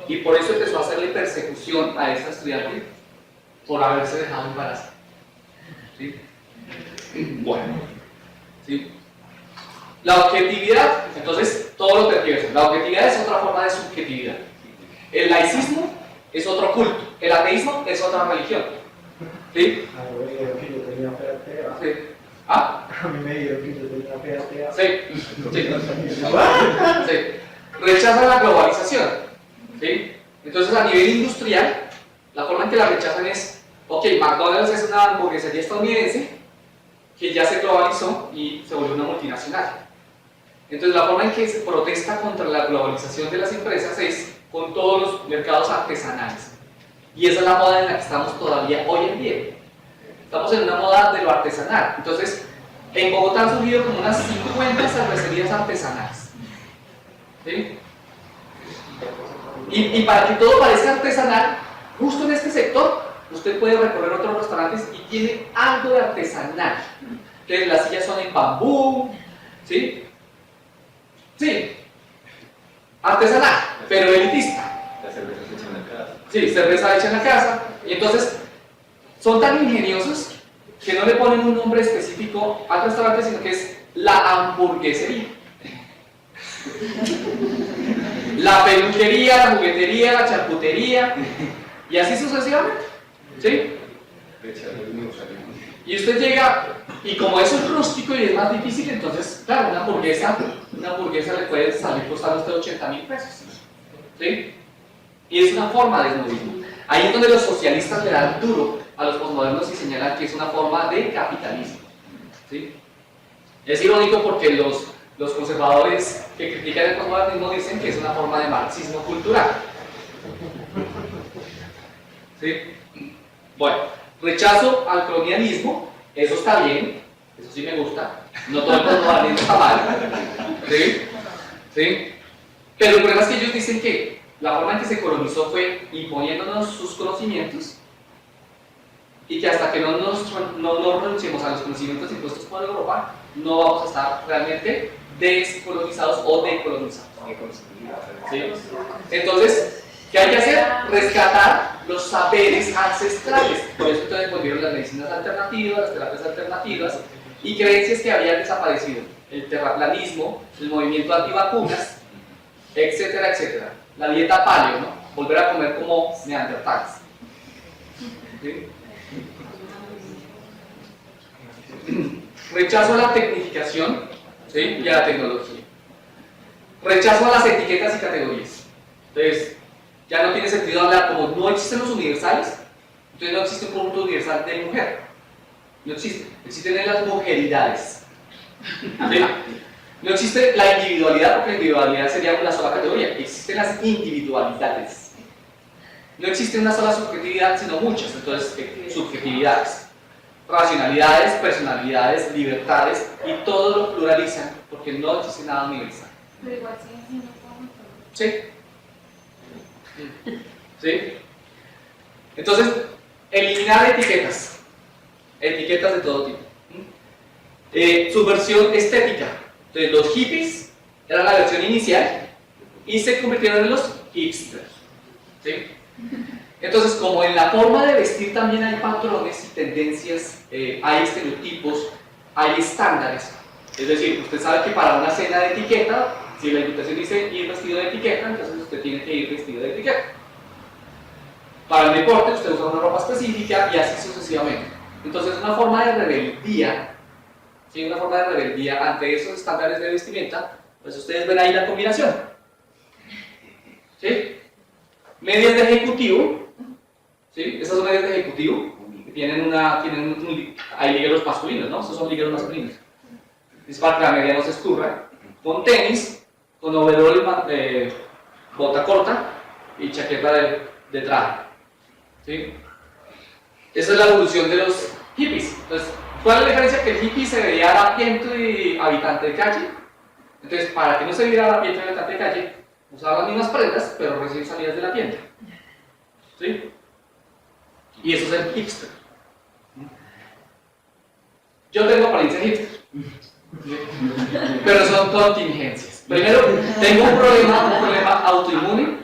Y por eso empezó a hacerle persecución a esta estudiante por haberse dejado embarazada. ¿Sí? Bueno, ¿sí? La objetividad, entonces, todo lo tergiversa. La objetividad es otra forma de subjetividad. El laicismo es otro culto. El ateísmo es otra religión. ¿Sí? A mí me dijeron que yo tenía fe atea. Sí. ¿Ah? A mí me dijeron que yo tenía fe atea. Sí. Sí. Sí. Rechazan la globalización. ¿Sí? Entonces, a nivel industrial, la forma en que la rechazan es, ok, McDonald's es una hamburguesería estadounidense que ya se globalizó y se volvió una multinacional. Entonces, la forma en que se protesta contra la globalización de las empresas es con todos los mercados artesanales. Y esa es la moda en la que estamos todavía hoy en día. Estamos en una moda de lo artesanal. Entonces, en Bogotá han surgido como unas 50 cervecerías artesanales. ¿Sí? Y para que todo parezca artesanal, justo en este sector, usted puede recorrer otros restaurantes y tiene algo de artesanal. Entonces, las sillas son en bambú, ¿sí? Sí, artesanal, pero elitista. La cerveza se echa en la casa. Sí, cerveza hecha en la casa. Y entonces, son tan ingeniosos que no le ponen un nombre específico al restaurante, sino que es la hamburguesería. La peluquería, la juguetería, la charcutería, y así sucesivamente. ¿Sí? Y usted llega, y como eso es rústico y es más difícil, entonces, claro, una hamburguesa le puede salir costando usted 80.000 pesos. ¿Sí? Y es una forma de desnudismo. Ahí es donde los socialistas le dan duro a los posmodernos y señalan que es una forma de capitalismo. ¿Sí? Es irónico porque los conservadores que critican el posmodernismo dicen que es una forma de marxismo cultural. ¿Sí? Bueno, rechazo al colonialismo, eso está bien, eso sí me gusta, no todo el posmodernismo está mal. ¿Sí? ¿Sí? Pero el problema es que ellos dicen que la forma en que se colonizó fue imponiéndonos sus conocimientos y que hasta que no renunciemos a los conocimientos impuestos por Europa, no vamos a estar realmente descolonizados o decolonizados. ¿Sí? Entonces, ¿qué hay que hacer? Rescatar los saberes ancestrales. Por eso entonces volvieron las medicinas alternativas, las terapias alternativas y creencias que habían desaparecido. El terraplanismo, el movimiento antivacunas, etcétera, etcétera. La dieta paleo, ¿no? Volver a comer como neandertales. ¿Sí? Rechazo a la tecnificación, ¿sí? Y a la tecnología. Rechazo a las etiquetas y categorías. Entonces, ya no tiene sentido hablar como no existen los universales, entonces no existe un producto universal de mujer. No existe. Existen las mujeridades. ¿Sí? No existe la individualidad, porque la individualidad sería una sola categoría. Existen las individualidades. No existe una sola subjetividad, sino muchas, entonces subjetividades. Racionalidades, personalidades, libertades, y todo lo pluralizan, porque no existe nada universal. Pero igual siguen siendo como ¿Sí? ¿Sí? Entonces, eliminar etiquetas. Etiquetas de todo tipo. Subversión estética. Entonces, los hippies eran la versión inicial y se convirtieron en los hipsters. ¿Sí? Entonces, como en la forma de vestir también hay patrones y tendencias, hay estereotipos, hay estándares. Es decir, usted sabe que para una cena de etiqueta, si la invitación dice ir vestido de etiqueta, entonces usted tiene que ir vestido de etiqueta. Para el deporte usted usa una ropa específica y así sucesivamente. Entonces una forma de rebeldía, ¿sí? Una forma de rebeldía ante esos estándares de vestimenta, pues ustedes ven ahí la combinación. ¿Sí? Medias de ejecutivo, ¿sí? Esas son medias de ejecutivo, que tienen hay ligueros masculinos, ¿no? Estos son ligueros masculinos. Es para que la media no se escurra, con tenis, con overol, bota corta y chaqueta de traje. ¿Sí? Esa es la evolución de los hippies. Entonces, ¿cuál es la diferencia? Que el hippie se veía harapiento y habitante de calle. Entonces, para que no se viera harapiento y habitante de calle, usaba las mismas prendas, pero recién salidas de la tienda. ¿Sí? Y eso es el hipster. Yo tengo apariencia hipster. Pero son contingencias. Primero, tengo un problema autoinmune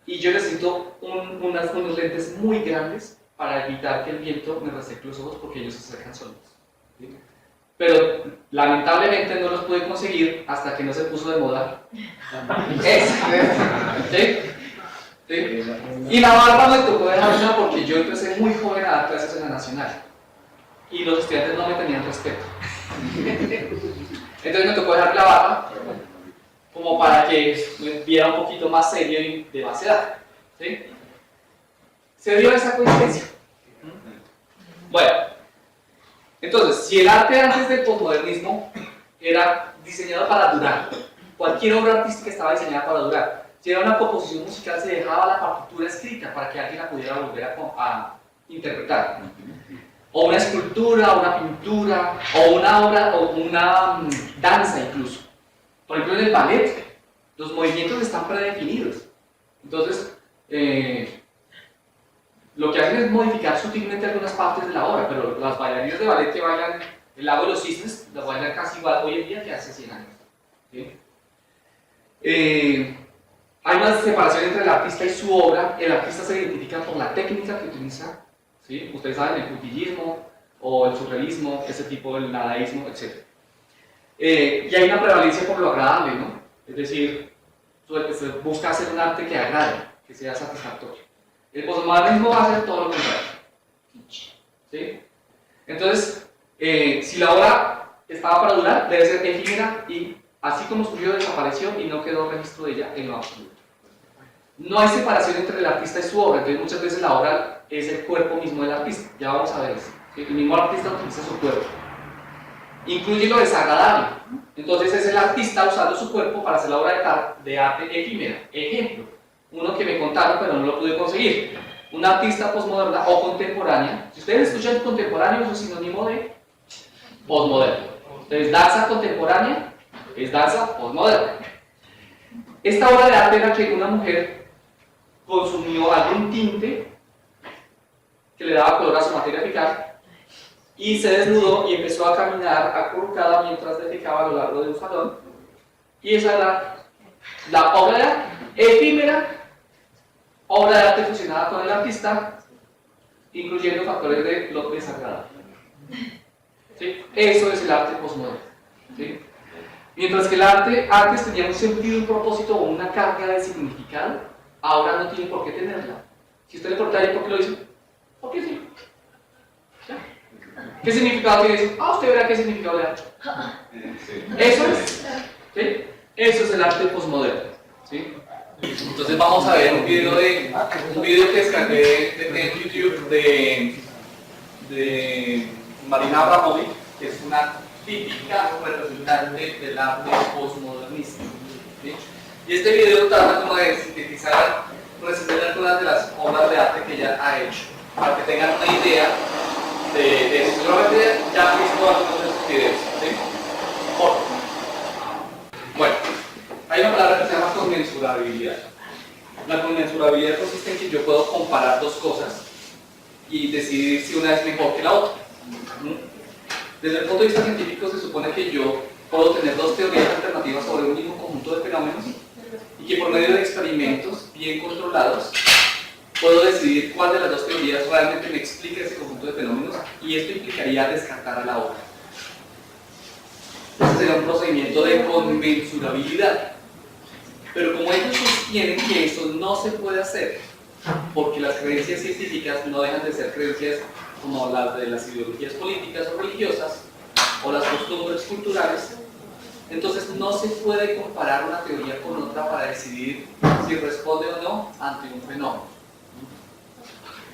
y yo necesito unos lentes muy grandes para evitar que el viento me reseque los ojos porque ellos se secan solos. ¿Sí? Pero lamentablemente no los pude conseguir hasta que no se puso de moda. ¿Sí? ¿Sí? Y la barba me tocó dejarla porque yo empecé muy joven a dar clases en la Nacional y los estudiantes no me tenían respeto. Entonces me tocó dejar la barba como para que me viera un poquito más serio y de base edad. ¿Sí? Se dio esa coincidencia. Bueno, entonces, si el arte antes del posmodernismo era diseñado para durar, cualquier obra artística estaba diseñada para durar. Si era una composición musical, se dejaba la partitura escrita para que alguien la pudiera volver a interpretar. O una escultura, una pintura, o una obra, o una danza incluso. Por ejemplo, en el ballet, los movimientos están predefinidos. Entonces, lo que hacen es modificar sutilmente algunas partes de la obra, pero las bailarinas de ballet que bailan el lago de los cisnes, las bailan casi igual hoy en día que hace 100 años. ¿Sí? Hay una separación entre el artista y su obra. El artista se identifica por la técnica que utiliza. ¿Sí? Ustedes saben, el puntillismo o el surrealismo, ese tipo, el nadaísmo, etc. Y hay una prevalencia por lo agradable, ¿no? Es decir, se busca hacer un arte que agrade, que sea satisfactorio. El posmodernismo va a hacer todo lo contrario. ¿Sí? Entonces, si la obra estaba para durar, debe ser efímera y así como surgió, desapareció y no quedó registro de ella en lo absoluto. No hay separación entre el artista y su obra, entonces muchas veces la obra es el cuerpo mismo del artista. Ya vamos a ver eso. ¿Sí? El mismo artista utiliza su cuerpo. Incluye lo desagradable. Entonces es el artista usando su cuerpo para hacer la obra de arte efímera. Ejemplo, uno que me contaron pero no lo pude conseguir. Una artista posmoderna o contemporánea. Si ustedes escuchan contemporáneo, es un sinónimo de posmoderno. Entonces danza contemporánea es danza posmoderna. Esta obra de arte era que una mujer consumió algún tinte que le daba color a su materia fecal y se desnudó y empezó a caminar acurrucada mientras defecaba a lo largo de un salón. Y esa era la obra de arte efímera, obra de arte fusionada con el artista, incluyendo factores de lo desagradable. ¿Sí? Eso es el arte posmoderno. ¿Sí? Mientras que el arte antes tenía un sentido, un propósito o una carga de significado, ahora no tiene por qué tenerla. Si usted le pregunta, ¿por qué lo hizo? ¿Por qué sí? ¿Ya? ¿Qué significado tiene eso? Usted verá qué significado le da. Eso es. ¿Sí? Eso es el arte posmoderno. ¿Sí? Entonces vamos a ver un video que descargué en YouTube de Marina Abramovic, que es una típica representante del arte posmodernista. ¿Sí? Y este video trata como de sintetizar, resumir algunas de las obras de arte que ella ha hecho, para que tengan una idea de eso. Seguramente ya han visto algunos de sus videos. ¿Sí? Bueno, hay una palabra que se llama conmensurabilidad. La conmensurabilidad consiste en que yo puedo comparar dos cosas y decidir si una es mejor que la otra. Desde el punto de vista científico se supone que yo puedo tener dos teorías alternativas sobre un mismo conjunto de fenómenos y que por medio de experimentos bien controlados puedo decidir cuál de las dos teorías realmente me explica ese conjunto de fenómenos, y esto implicaría descartar a la otra. Este sería un procedimiento de conmensurabilidad. Pero como ellos sostienen que eso no se puede hacer, porque las creencias científicas no dejan de ser creencias como las de las ideologías políticas o religiosas, o las costumbres culturales. Entonces no se puede comparar una teoría con otra para decidir si responde o no ante un fenómeno.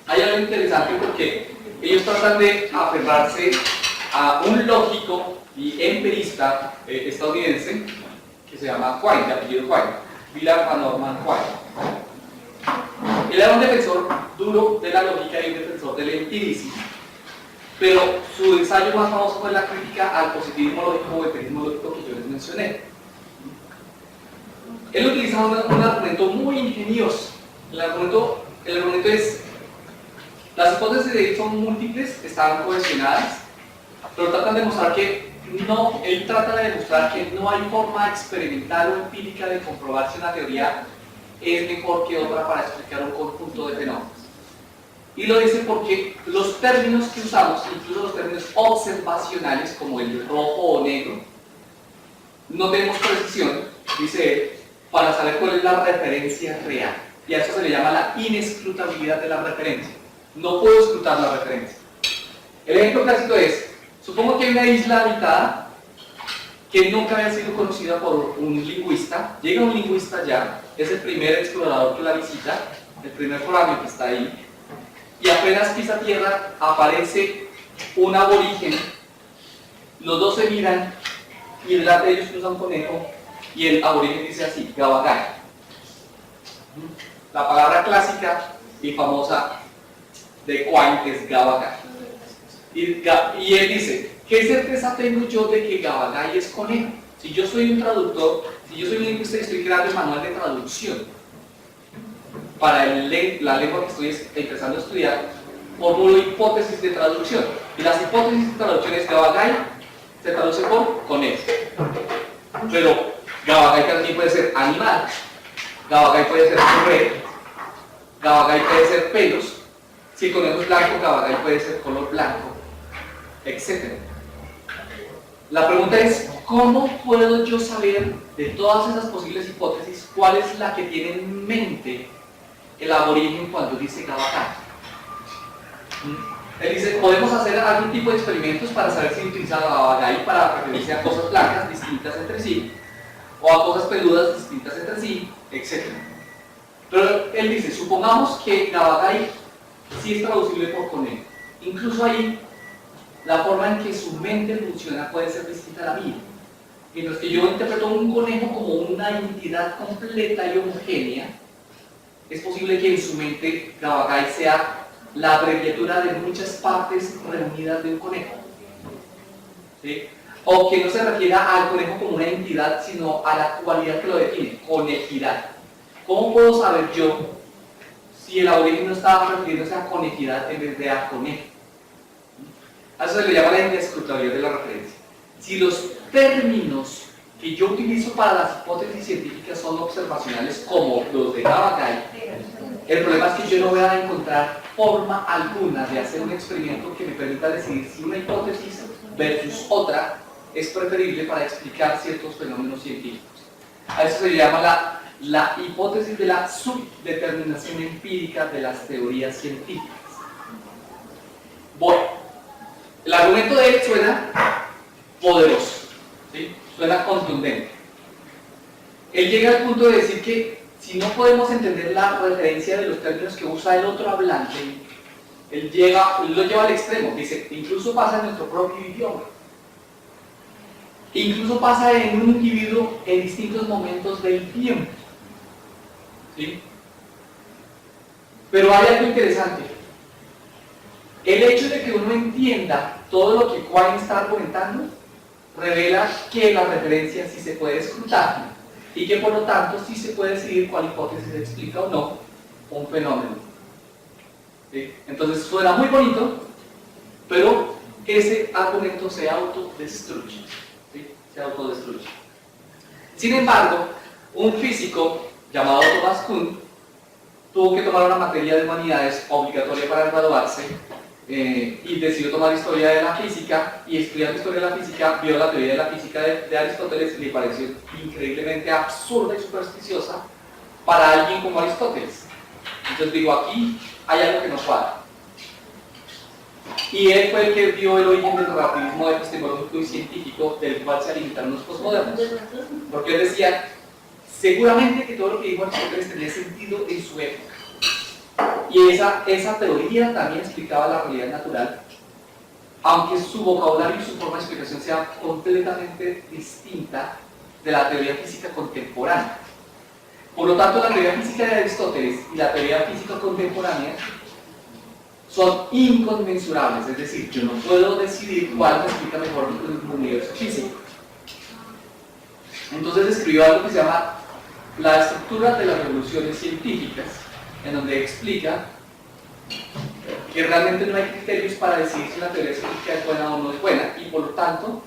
Hay algo interesante porque ellos tratan de aferrarse a un lógico y empirista estadounidense que se llama Quine, de apellido Quine, Willard Van Orman Quine. Él era un defensor duro de la lógica y un defensor del empirismo, pero su ensayo más famoso fue la crítica al positivismo lógico o empirismo lógico que yo les mencioné. Él utilizaba un argumento muy ingenioso. El argumento es: las hipótesis de él son múltiples, están cohesionadas, pero tratan de demostrar que no, él trata de demostrar que no hay forma experimental o empírica de comprobar si una teoría es mejor que otra para explicar un conjunto de fenómenos. Y lo dice porque los términos que usamos, incluso los términos observacionales como el rojo o negro, no tenemos precisión, dice él, para saber cuál es la referencia real. Y a eso se le llama la inescrutabilidad de la referencia. No puedo escrutar la referencia. El ejemplo clásico es: supongo que hay una isla habitada que nunca había sido conocida por un lingüista. Llega un lingüista allá, es el primer explorador que la visita, el primer foráneo que está ahí, y apenas pisa tierra aparece un aborigen. Los dos se miran y delante de ellos cruza un conejo y el aborigen dice así: Gabagay. La palabra clásica y famosa de Quine es Gabagay. Y él dice: ¿qué certeza tengo yo de que Gabagay es conejo? Si yo soy un traductor, si yo soy un lingüista y estoy creando el manual de traducción para la lengua que estoy empezando a estudiar, formulo hipótesis de traducción. Y las hipótesis de traducción es: Gabagay se traduce por conejo. Pero Gabagay también puede ser animal, Gabagay puede ser correr, Gabagay puede ser pelos. Si el conejo es blanco, Gabagay puede ser color blanco, etc. La pregunta es: ¿cómo puedo yo saber de todas esas posibles hipótesis cuál es la que tiene en mente el aborigen cuando dice Gabagay? Él dice: podemos hacer algún tipo de experimentos para saber si utiliza Gabagay para referirse a cosas blancas distintas entre sí, o a cosas peludas distintas entre sí, etc. Pero él dice: supongamos que Gabagay sí es traducible por conejo. Incluso ahí, la forma en que su mente funciona puede ser distinta a la mía. Mientras que yo interpreto un conejo como una entidad completa y homogénea, es posible que en su mente Gabagay sea la abreviatura de muchas partes reunidas de un conejo. ¿Sí? O que no se refiera al conejo como una entidad, sino a la cualidad que lo define: conejidad. ¿Cómo puedo saber yo si el aborigen no estaba refiriéndose a conejidad en vez de a conejo? A eso se le llama la inescrutabilidad de la referencia. Si los términos que yo utilizo para las hipótesis científicas son observacionales, como los de Gabagay, el problema es que yo no voy a encontrar forma alguna de hacer un experimento que me permita decidir si una hipótesis versus otra es preferible para explicar ciertos fenómenos científicos. A eso se le llama la hipótesis de la subdeterminación empírica de las teorías científicas. Bueno, el argumento de él suena poderoso, ¿sí? Suena contundente. Él llega al punto de decir que si no podemos entender la referencia de los términos que usa el otro hablante, él lo lleva al extremo. Dice: incluso pasa en nuestro propio idioma. Incluso pasa en un individuo en distintos momentos del tiempo. ¿Sí? Pero hay algo interesante. El hecho de que uno entienda todo lo que Quine está argumentando revela que la referencia sí se puede escrutar y que por lo tanto sí se puede decidir cuál hipótesis explica o no un fenómeno. ¿Sí? Entonces suena muy bonito, pero ese argumento se autodestruye. ¿Sí? Se autodestruye. Sin embargo, un físico llamado Thomas Kuhn tuvo que tomar una materia de humanidades obligatoria para graduarse y decidió tomar historia de la física, y estudiando historia de la física vio la teoría de la física de Aristóteles y le pareció increíblemente absurda y supersticiosa para alguien como Aristóteles. Entonces digo, aquí hay algo que no cuadra. Y él fue el que vio el origen del relativismo epistemológico y científico del cual se alimentaron los posmodernos. Porque él decía, seguramente que todo lo que dijo Aristóteles tenía sentido en su época. Y esa teoría también explicaba la realidad natural, aunque su vocabulario y su forma de explicación sea completamente distinta de la teoría física contemporánea. Por lo tanto, la teoría física de Aristóteles y la teoría física contemporánea son inconmensurables, es decir, yo no puedo decidir cuál me explica mejor el universo físico. Entonces escribió algo que se llama La estructura de las revoluciones científicas, en donde explica que realmente no hay criterios para decidir si la teoría científica es buena o no es buena, y por lo tanto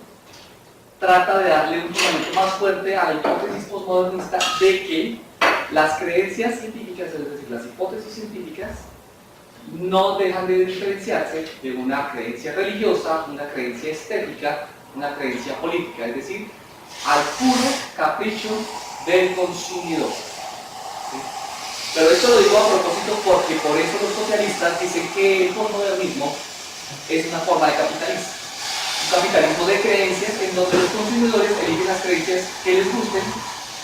trata de darle un fundamento más fuerte a la hipótesis postmodernista de que las creencias científicas, es decir, las hipótesis científicas, no dejan de diferenciarse de una creencia religiosa, una creencia estética, una creencia política, es decir, al puro capricho del consumidor. ¿Sí? Pero esto lo digo a propósito porque por eso los socialistas dicen que el postmodernismo es una forma de capitalismo. Un capitalismo de creencias en donde los consumidores eligen las creencias que les gusten,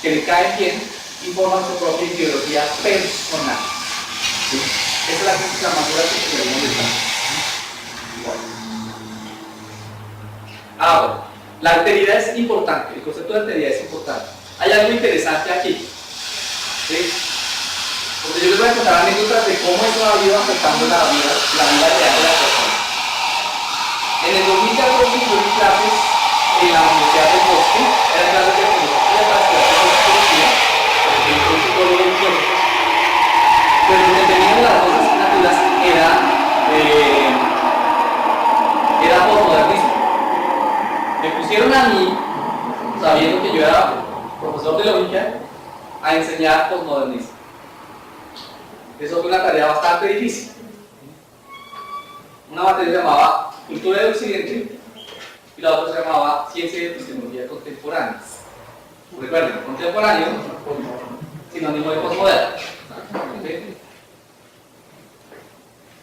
que les caen bien y forman su propia ideología personal. ¿Sí? Esa es la crítica más dura que tenemos de esta. Ahora, la alteridad es importante, el concepto de alteridad es importante. Hay algo interesante aquí. ¿Sí? Porque yo les voy a contar anécdotas de cómo eso ha ido afectando la vida real de la persona. En el 2014 yo di clases en la Universidad del Bosque, eran clases de filosofía para estudiantes de psicología, porque yo soy psicólogo y biólogo, pero lo que tenían las dos asignaturas era postmodernismo. Me pusieron a mí, sabiendo que yo era profesor de lógica, a enseñar postmodernismo. Eso fue una tarea bastante difícil. Una materia se llamaba Cultura del Occidente y la otra se llamaba Ciencia y Epistemología Contemporáneas. Recuerden, contemporáneo, sinónimo de postmoderno. ¿Okay?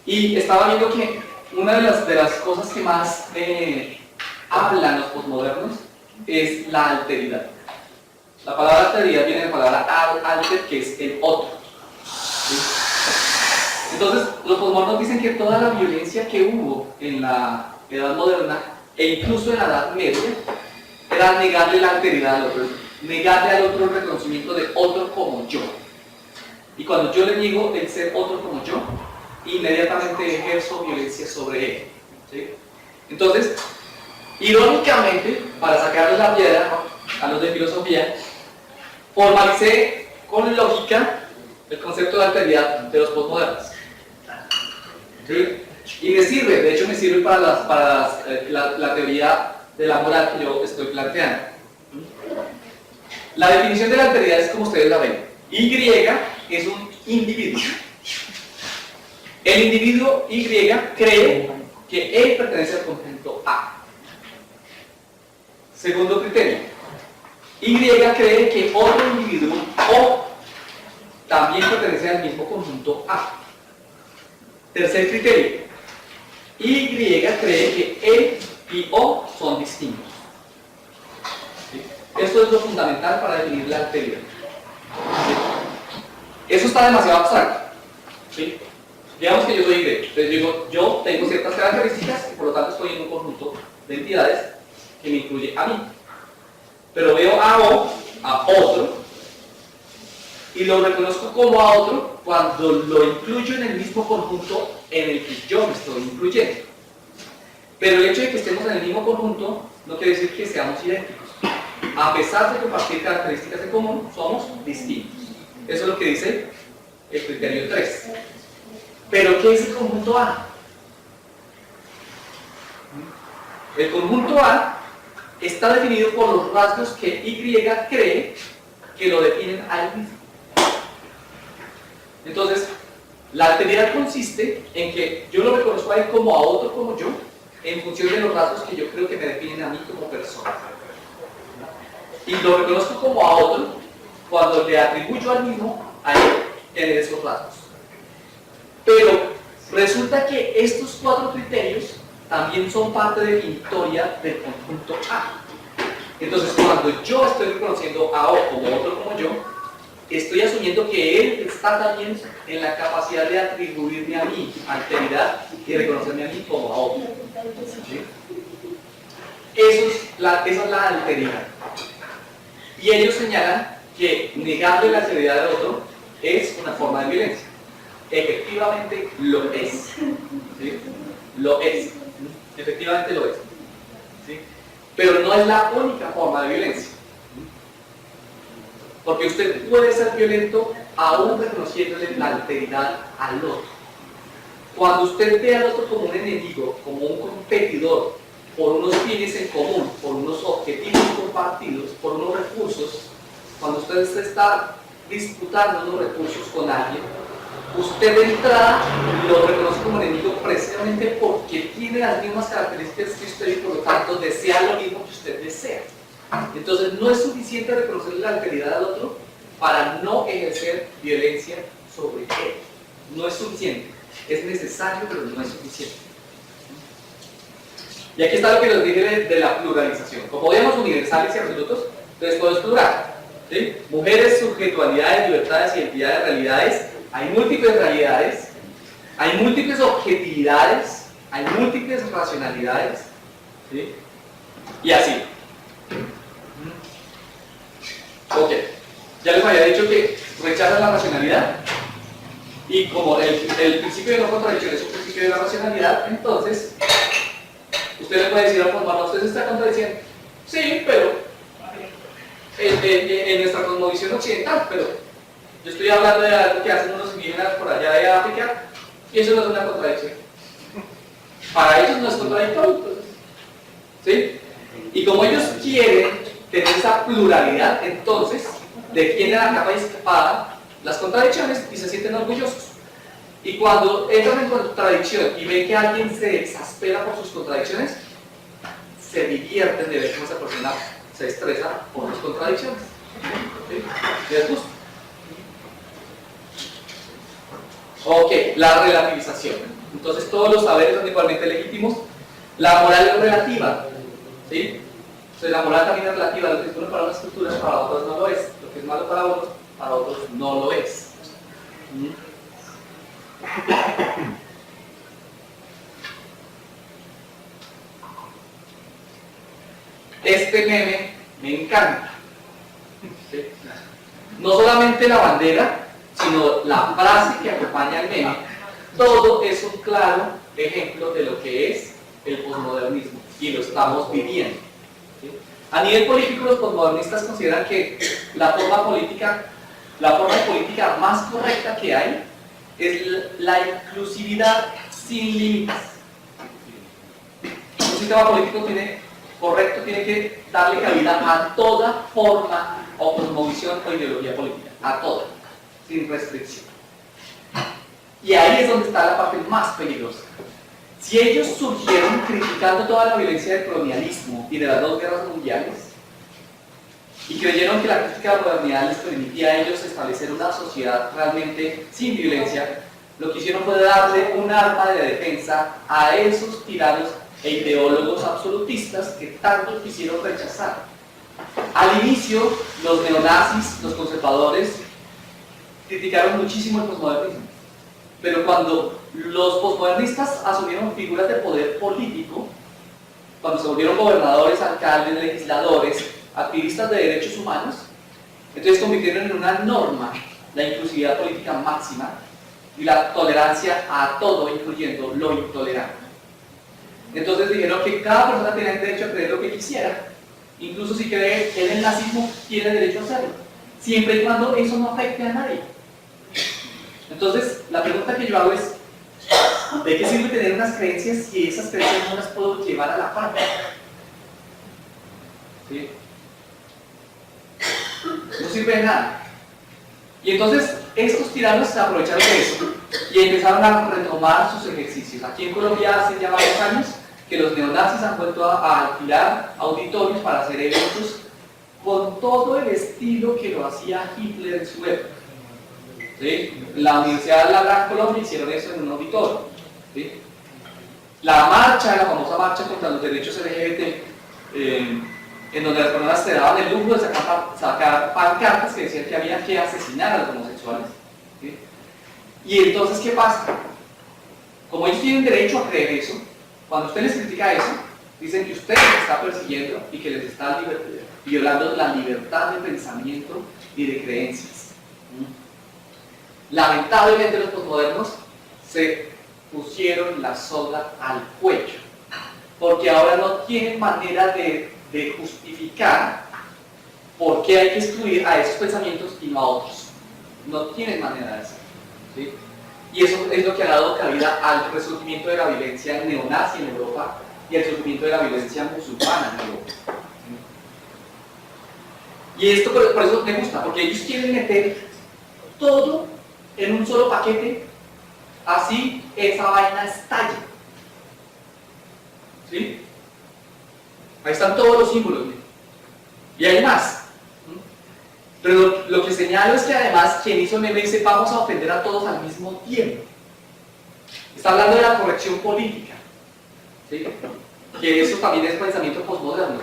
Y estaba viendo que una de las cosas que más hablan los postmodernos es la alteridad. La palabra alteridad viene de la palabra alter, que es el otro. ¿Sí? Entonces, los postmodernos dicen que toda la violencia que hubo en la Edad Moderna e incluso en la Edad Media era negarle la alteridad al otro, negarle al otro el reconocimiento de otro como yo. Y cuando yo le niego el ser otro como yo, inmediatamente ejerzo violencia sobre él. ¿Sí? Entonces, irónicamente, para sacarles la piedra a los de filosofía, formalicé con lógica el concepto de alteridad de los postmodernos. ¿Sí? Y me sirve, de hecho me sirve para la teoría de la moral que yo estoy planteando. La definición de la alteridad es como ustedes la ven. Y es un individuo. El individuo Y cree que él pertenece al conjunto A. Segundo criterio. Y cree que otro individuo O también pertenece al mismo conjunto A. Tercer criterio. Y cree que él y O son distintos. ¿Sí? Esto es lo fundamental para definir la alteridad. ¿Sí? Eso está demasiado abstracto. ¿Sí? Digamos que yo soy Y. Entonces digo, yo tengo ciertas características y por lo tanto estoy en un conjunto de entidades que me incluye a mí. Pero veo a O, a otro, y lo reconozco como a otro cuando lo incluyo en el mismo conjunto en el que yo me estoy incluyendo. Pero el hecho de que estemos en el mismo conjunto no quiere decir que seamos idénticos. A pesar de compartir características en común, somos distintos. Eso es lo que dice el criterio 3. ¿Pero qué es el conjunto A? El conjunto A está definido por los rasgos que Y cree que lo definen a él mismo. Entonces, la alteridad consiste en que yo lo reconozco a él como a otro como yo, en función de los rasgos que yo creo que me definen a mí como persona. Y lo reconozco como a otro cuando le atribuyo al mismo a él tener esos rasgos. Resulta que estos 4 criterios también son parte definitoria del conjunto A. Entonces, cuando yo estoy reconociendo a O como otro como yo, estoy asumiendo que él está también en la capacidad de atribuirme a mí alteridad y reconocerme a mí como a otro. ¿Sí? Esa es la alteridad. Y ellos señalan que negarle la alteridad al otro es una forma de violencia. Efectivamente lo es. ¿Sí? Lo es. Efectivamente lo es. ¿Sí? Pero no es la única forma de violencia. Porque usted puede ser violento aún reconociéndole la alteridad al otro. Cuando usted ve al otro como un enemigo, como un competidor, por unos fines en común, por unos objetivos compartidos, por unos recursos, cuando usted se está disputando unos recursos con alguien, usted de entrada lo reconoce como enemigo precisamente porque tiene las mismas características que usted y por lo tanto desea lo mismo que usted desea. Entonces no es suficiente reconocer la alteridad al otro para no ejercer violencia sobre él. No es suficiente. Es necesario, pero no es suficiente. Y aquí está lo que les dije de la pluralización. Como vemos universales y absolutos, entonces todo es plural. ¿Sí? Mujeres, subjetualidades, libertades, identidades, realidades. Hay múltiples realidades, hay múltiples objetividades, hay múltiples racionalidades. ¿Sí? Y así. Ok, ya les había dicho que rechazan la racionalidad y como el principio de no contradicción es un principio de la racionalidad, entonces usted le puede decir a Juan, usted se está contradiciendo. Sí, pero en nuestra cosmovisión occidental, pero yo estoy hablando de algo que hacen unos indígenas por allá de África y eso no es una contradicción. Para ellos no es contradictorio, entonces. ¿Sí? Y como ellos quieren tener esa pluralidad, entonces defienden a capa y espada las contradicciones y se sienten orgullosos. Y cuando entran en contradicción y ven que alguien se exaspera por sus contradicciones, se divierten de ver cómo esa persona se estresa por sus contradicciones. ¿Sí? ¿Les gusta? Ok, la relativización. Entonces todos los saberes son igualmente legítimos. La moral es relativa. ¿Sí? Entonces la moral también es relativa. Lo que es bueno para unas culturas, para otros no lo es. Lo que es malo para unos, para otros no lo es. Este meme me encanta. ¿Sí? No solamente la bandera, sino la frase que acompaña el meme. Todo es un claro ejemplo de lo que es el posmodernismo y lo estamos viviendo. ¿Sí? A nivel político, los posmodernistas consideran que la forma política más correcta que hay es la inclusividad sin límites. Un sistema político correcto tiene que darle cabida a toda forma o cosmovisión o ideología política, a toda, sin restricción. Y ahí es donde está la parte más peligrosa. Si ellos surgieron criticando toda la violencia del colonialismo y de las 2 guerras mundiales, y creyeron que la crítica de la modernidad les permitía a ellos establecer una sociedad realmente sin violencia, lo que hicieron fue darle un arma de defensa a esos tiranos e ideólogos absolutistas que tanto quisieron rechazar. Al inicio, los neonazis, los conservadores, criticaron muchísimo el posmodernismo. Pero cuando los posmodernistas asumieron figuras de poder político, cuando se volvieron gobernadores, alcaldes, legisladores, activistas de derechos humanos, entonces convirtieron en una norma la inclusividad política máxima y la tolerancia a todo, incluyendo lo intolerante. Entonces dijeron que cada persona tenía derecho a creer lo que quisiera, incluso si cree en el nazismo, tiene derecho a hacerlo, siempre y cuando eso no afecte a nadie. Entonces, la pregunta que yo hago es, ¿de qué sirve tener unas creencias si esas creencias no las puedo llevar a la práctica? ¿Sí? No sirve de nada. Y entonces, estos tiranos se aprovecharon de eso y empezaron a retomar sus ejercicios. Aquí en Colombia hace ya varios años que los neonazis han vuelto a alquilar auditorios para hacer eventos con todo el estilo que lo hacía Hitler en su época. ¿Sí? La Universidad de la Gran Colombia hicieron eso en un auditorio. ¿sí? La marcha, la famosa marcha contra los derechos LGBT, en donde las personas se daban el lujo de sacar pancartas que decían que había que asesinar a los homosexuales, ¿sí? Y entonces, ¿qué pasa? Como ellos tienen derecho a creer eso, cuando usted les critica eso, dicen que usted les está persiguiendo y que les está violando la libertad de pensamiento y de creencias. Lamentablemente los posmodernos se pusieron la soga al cuello, porque ahora no tienen manera de justificar por qué hay que excluir a esos pensamientos y no a otros. No tienen manera de hacerlo, ¿sí? Y eso es lo que ha dado cabida al resurgimiento de la violencia neonazi en Europa y al surgimiento de la violencia musulmana en Europa. Y esto por eso me gusta, porque ellos quieren meter todo en un solo paquete, así esa vaina estalle. ¿Sí? Ahí están todos los símbolos. Y hay más. Pero lo que señalo es que además quien hizo el meme dice vamos a ofender a todos al mismo tiempo. Está hablando de la corrección política, ¿sí? Que eso también es pensamiento posmoderno.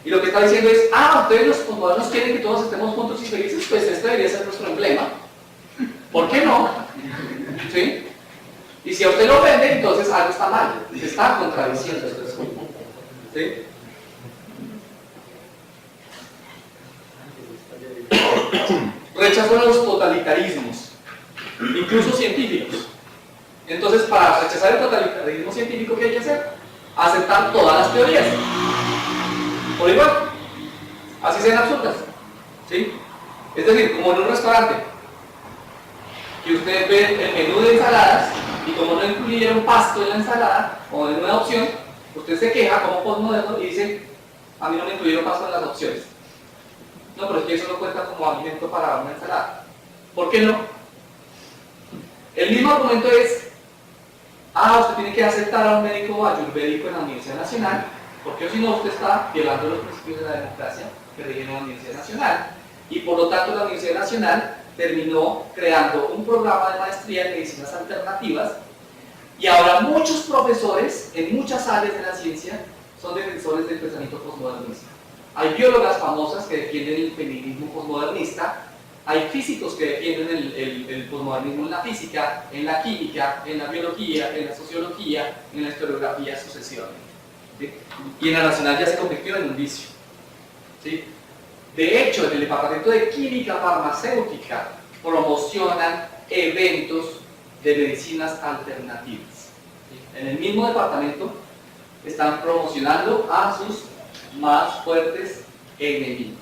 Y lo que está diciendo es, ustedes los posmodernos quieren que todos estemos juntos y felices, pues este debería ser nuestro emblema. ¿Por qué no? ¿Sí? Y si a usted lo ofende, entonces algo está mal, se está contradiciendo esto. ¿Sí? Rechazo a los totalitarismos, incluso científicos. Entonces, para rechazar el totalitarismo científico, ¿qué hay que hacer? Aceptar todas las teorías, por igual, así sean absurdas, ¿sí? Es decir, como en un restaurante, que usted ve el menú de ensaladas y como no incluyeron pasto en la ensalada o en una opción, usted se queja como postmoderno y dice, a mí no me incluyeron pasto en las opciones. No, pero es que eso no cuenta como alimento para una ensalada. ¿Por qué no? El mismo argumento es, usted tiene que aceptar a un médico ayurvédico en la Universidad Nacional, porque si no usted está violando los principios de la democracia que rigen la Universidad Nacional, y por lo tanto la Universidad Nacional terminó creando un programa de maestría en medicinas alternativas, y ahora muchos profesores en muchas áreas de la ciencia son defensores del pensamiento postmodernista. Hay biólogas famosas que defienden el feminismo postmodernista, hay físicos que defienden el postmodernismo en la física, en la química, en la biología, en la sociología, en la historiografía sucesivamente. ¿Sí? Y en la nacional ya se convirtió en un vicio. ¿Sí? De hecho, en el departamento de química farmacéutica promocionan eventos de medicinas alternativas. ¿Sí? En el mismo departamento están promocionando a sus más fuertes enemigos.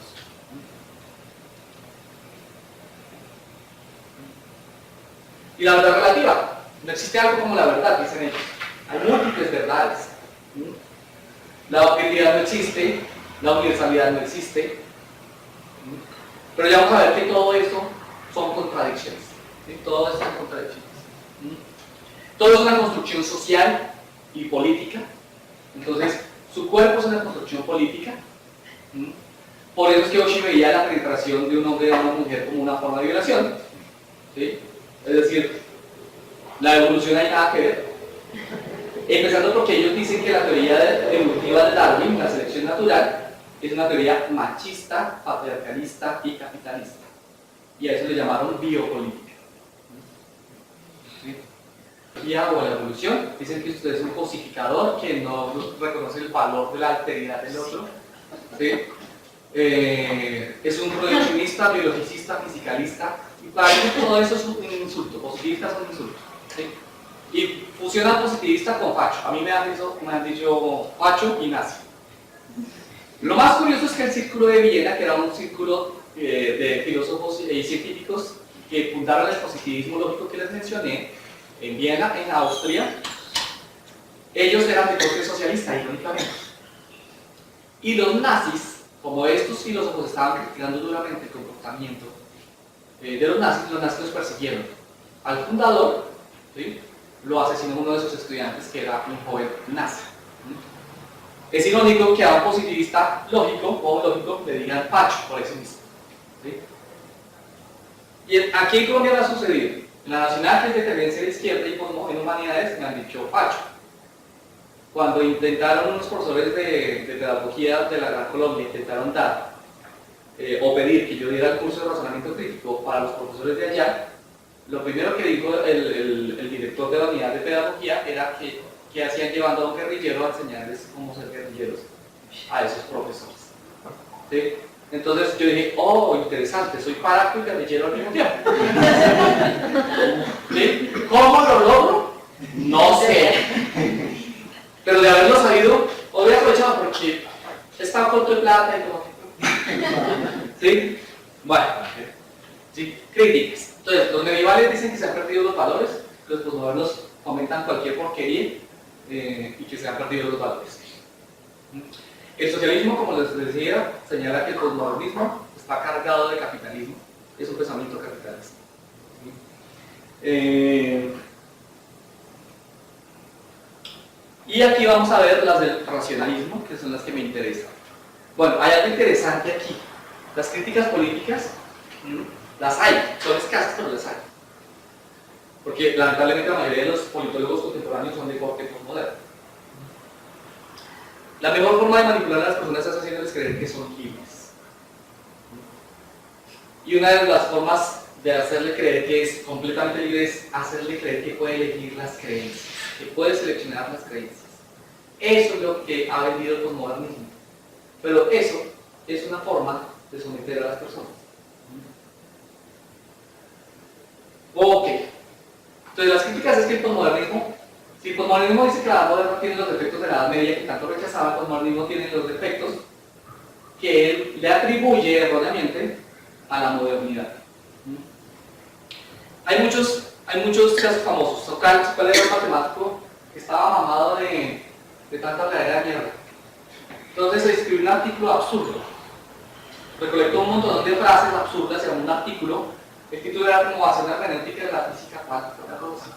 Y la verdad relativa, no existe algo como la verdad, dicen ellos. Hay múltiples verdades. La objetividad no existe, la universalidad no existe. Pero ya vamos a ver que todo eso son contradicciones. ¿Sí? Todo eso son contradicciones. Todo es una construcción social y política. Entonces, su cuerpo es una construcción política. Por eso es que Oshie veía la penetración de un hombre y de una mujer como una forma de violación. ¿Sí? Es decir, la evolución hay nada que ver. Empezando porque ellos dicen que la teoría evolutiva de Darwin, la selección natural, es una teoría machista, patriarcalista y capitalista. Y a eso le llamaron biopolítica. ¿Sí? O la evolución, dicen que usted es un cosificador que no reconoce el valor de la alteridad del otro. ¿Sí? Es un proteccionista, biologicista, fisicalista, y para ellos todo eso es un insulto. Positivistas son insultos. ¿Sí? Y fusiona positivista con facho. A mí me han dicho facho y nazi. Lo más curioso es que el Círculo de Viena, que era un círculo de filósofos y científicos que fundaron el positivismo lógico que les mencioné, en Viena, en Austria, ellos eran de corte socialista, irónicamente. Y los nazis, como estos filósofos estaban criticando duramente el comportamiento de los nazis los persiguieron. Al fundador, ¿sí?, lo asesinó uno de sus estudiantes, que era un joven nazi. Es irónico que a un positivista lógico o lógico le digan facho por eso mismo. ¿Sí? Y aquí en Colombia no ha sucedido. En la nacional, que es de tendencia de izquierda y humanidades me han dicho facho. Cuando intentaron unos profesores de pedagogía de la Gran Colombia, intentaron dar o pedir que yo diera el curso de razonamiento crítico para los profesores de allá, lo primero que dijo el director de la unidad de pedagogía era que hacían llevando a un guerrillero a enseñarles cómo ser guerrilleros a esos profesores. ¿Sí? Entonces yo dije, oh, interesante, soy párroco y guerrillero al mismo tiempo. ¿Sí? ¿Cómo lo logro? No sé. Pero de haberlo sabido, hoy he aprovechado porque estaba corto de plata y todo. ¿Sí? Bueno, ¿sí? Críticas. Entonces, los medievales dicen que se han perdido los valores, los posmodernos comentan cualquier porquería y que se han perdido los valores. El socialismo, como les decía, señala que el posmodernismo está cargado de capitalismo, es un pensamiento capitalista. Y aquí vamos a ver las del racionalismo, que son las que me interesan. Bueno, hay algo interesante aquí. Las críticas políticas, las hay, son escasas, pero las hay. Porque lamentablemente la mayoría de los politólogos contemporáneos son de corte postmoderno. La mejor forma de manipular a las personas es haciéndoles creer que son libres. Y una de las formas de hacerle creer que es completamente libre es hacerle creer que puede elegir las creencias, que puede seleccionar las creencias. Eso es lo que ha vendido el posmodernismo. Pero eso es una forma de someter a las personas. Ok. Entonces las críticas es que el posmodernismo, si el posmodernismo dice que la edad moderna tiene los defectos de la Edad Media que tanto rechazaba, el posmodernismo tiene los defectos que él le atribuye erróneamente a la modernidad. Hay muchos casos famosos. Sócrates, ¿cuál era el matemático que estaba mamado de tanta habladera de mierda? Entonces se escribió un artículo absurdo. Recolectó un montón de frases absurdas en un artículo. El título era como hacer una hermenéutica de la física cuántica, algo así.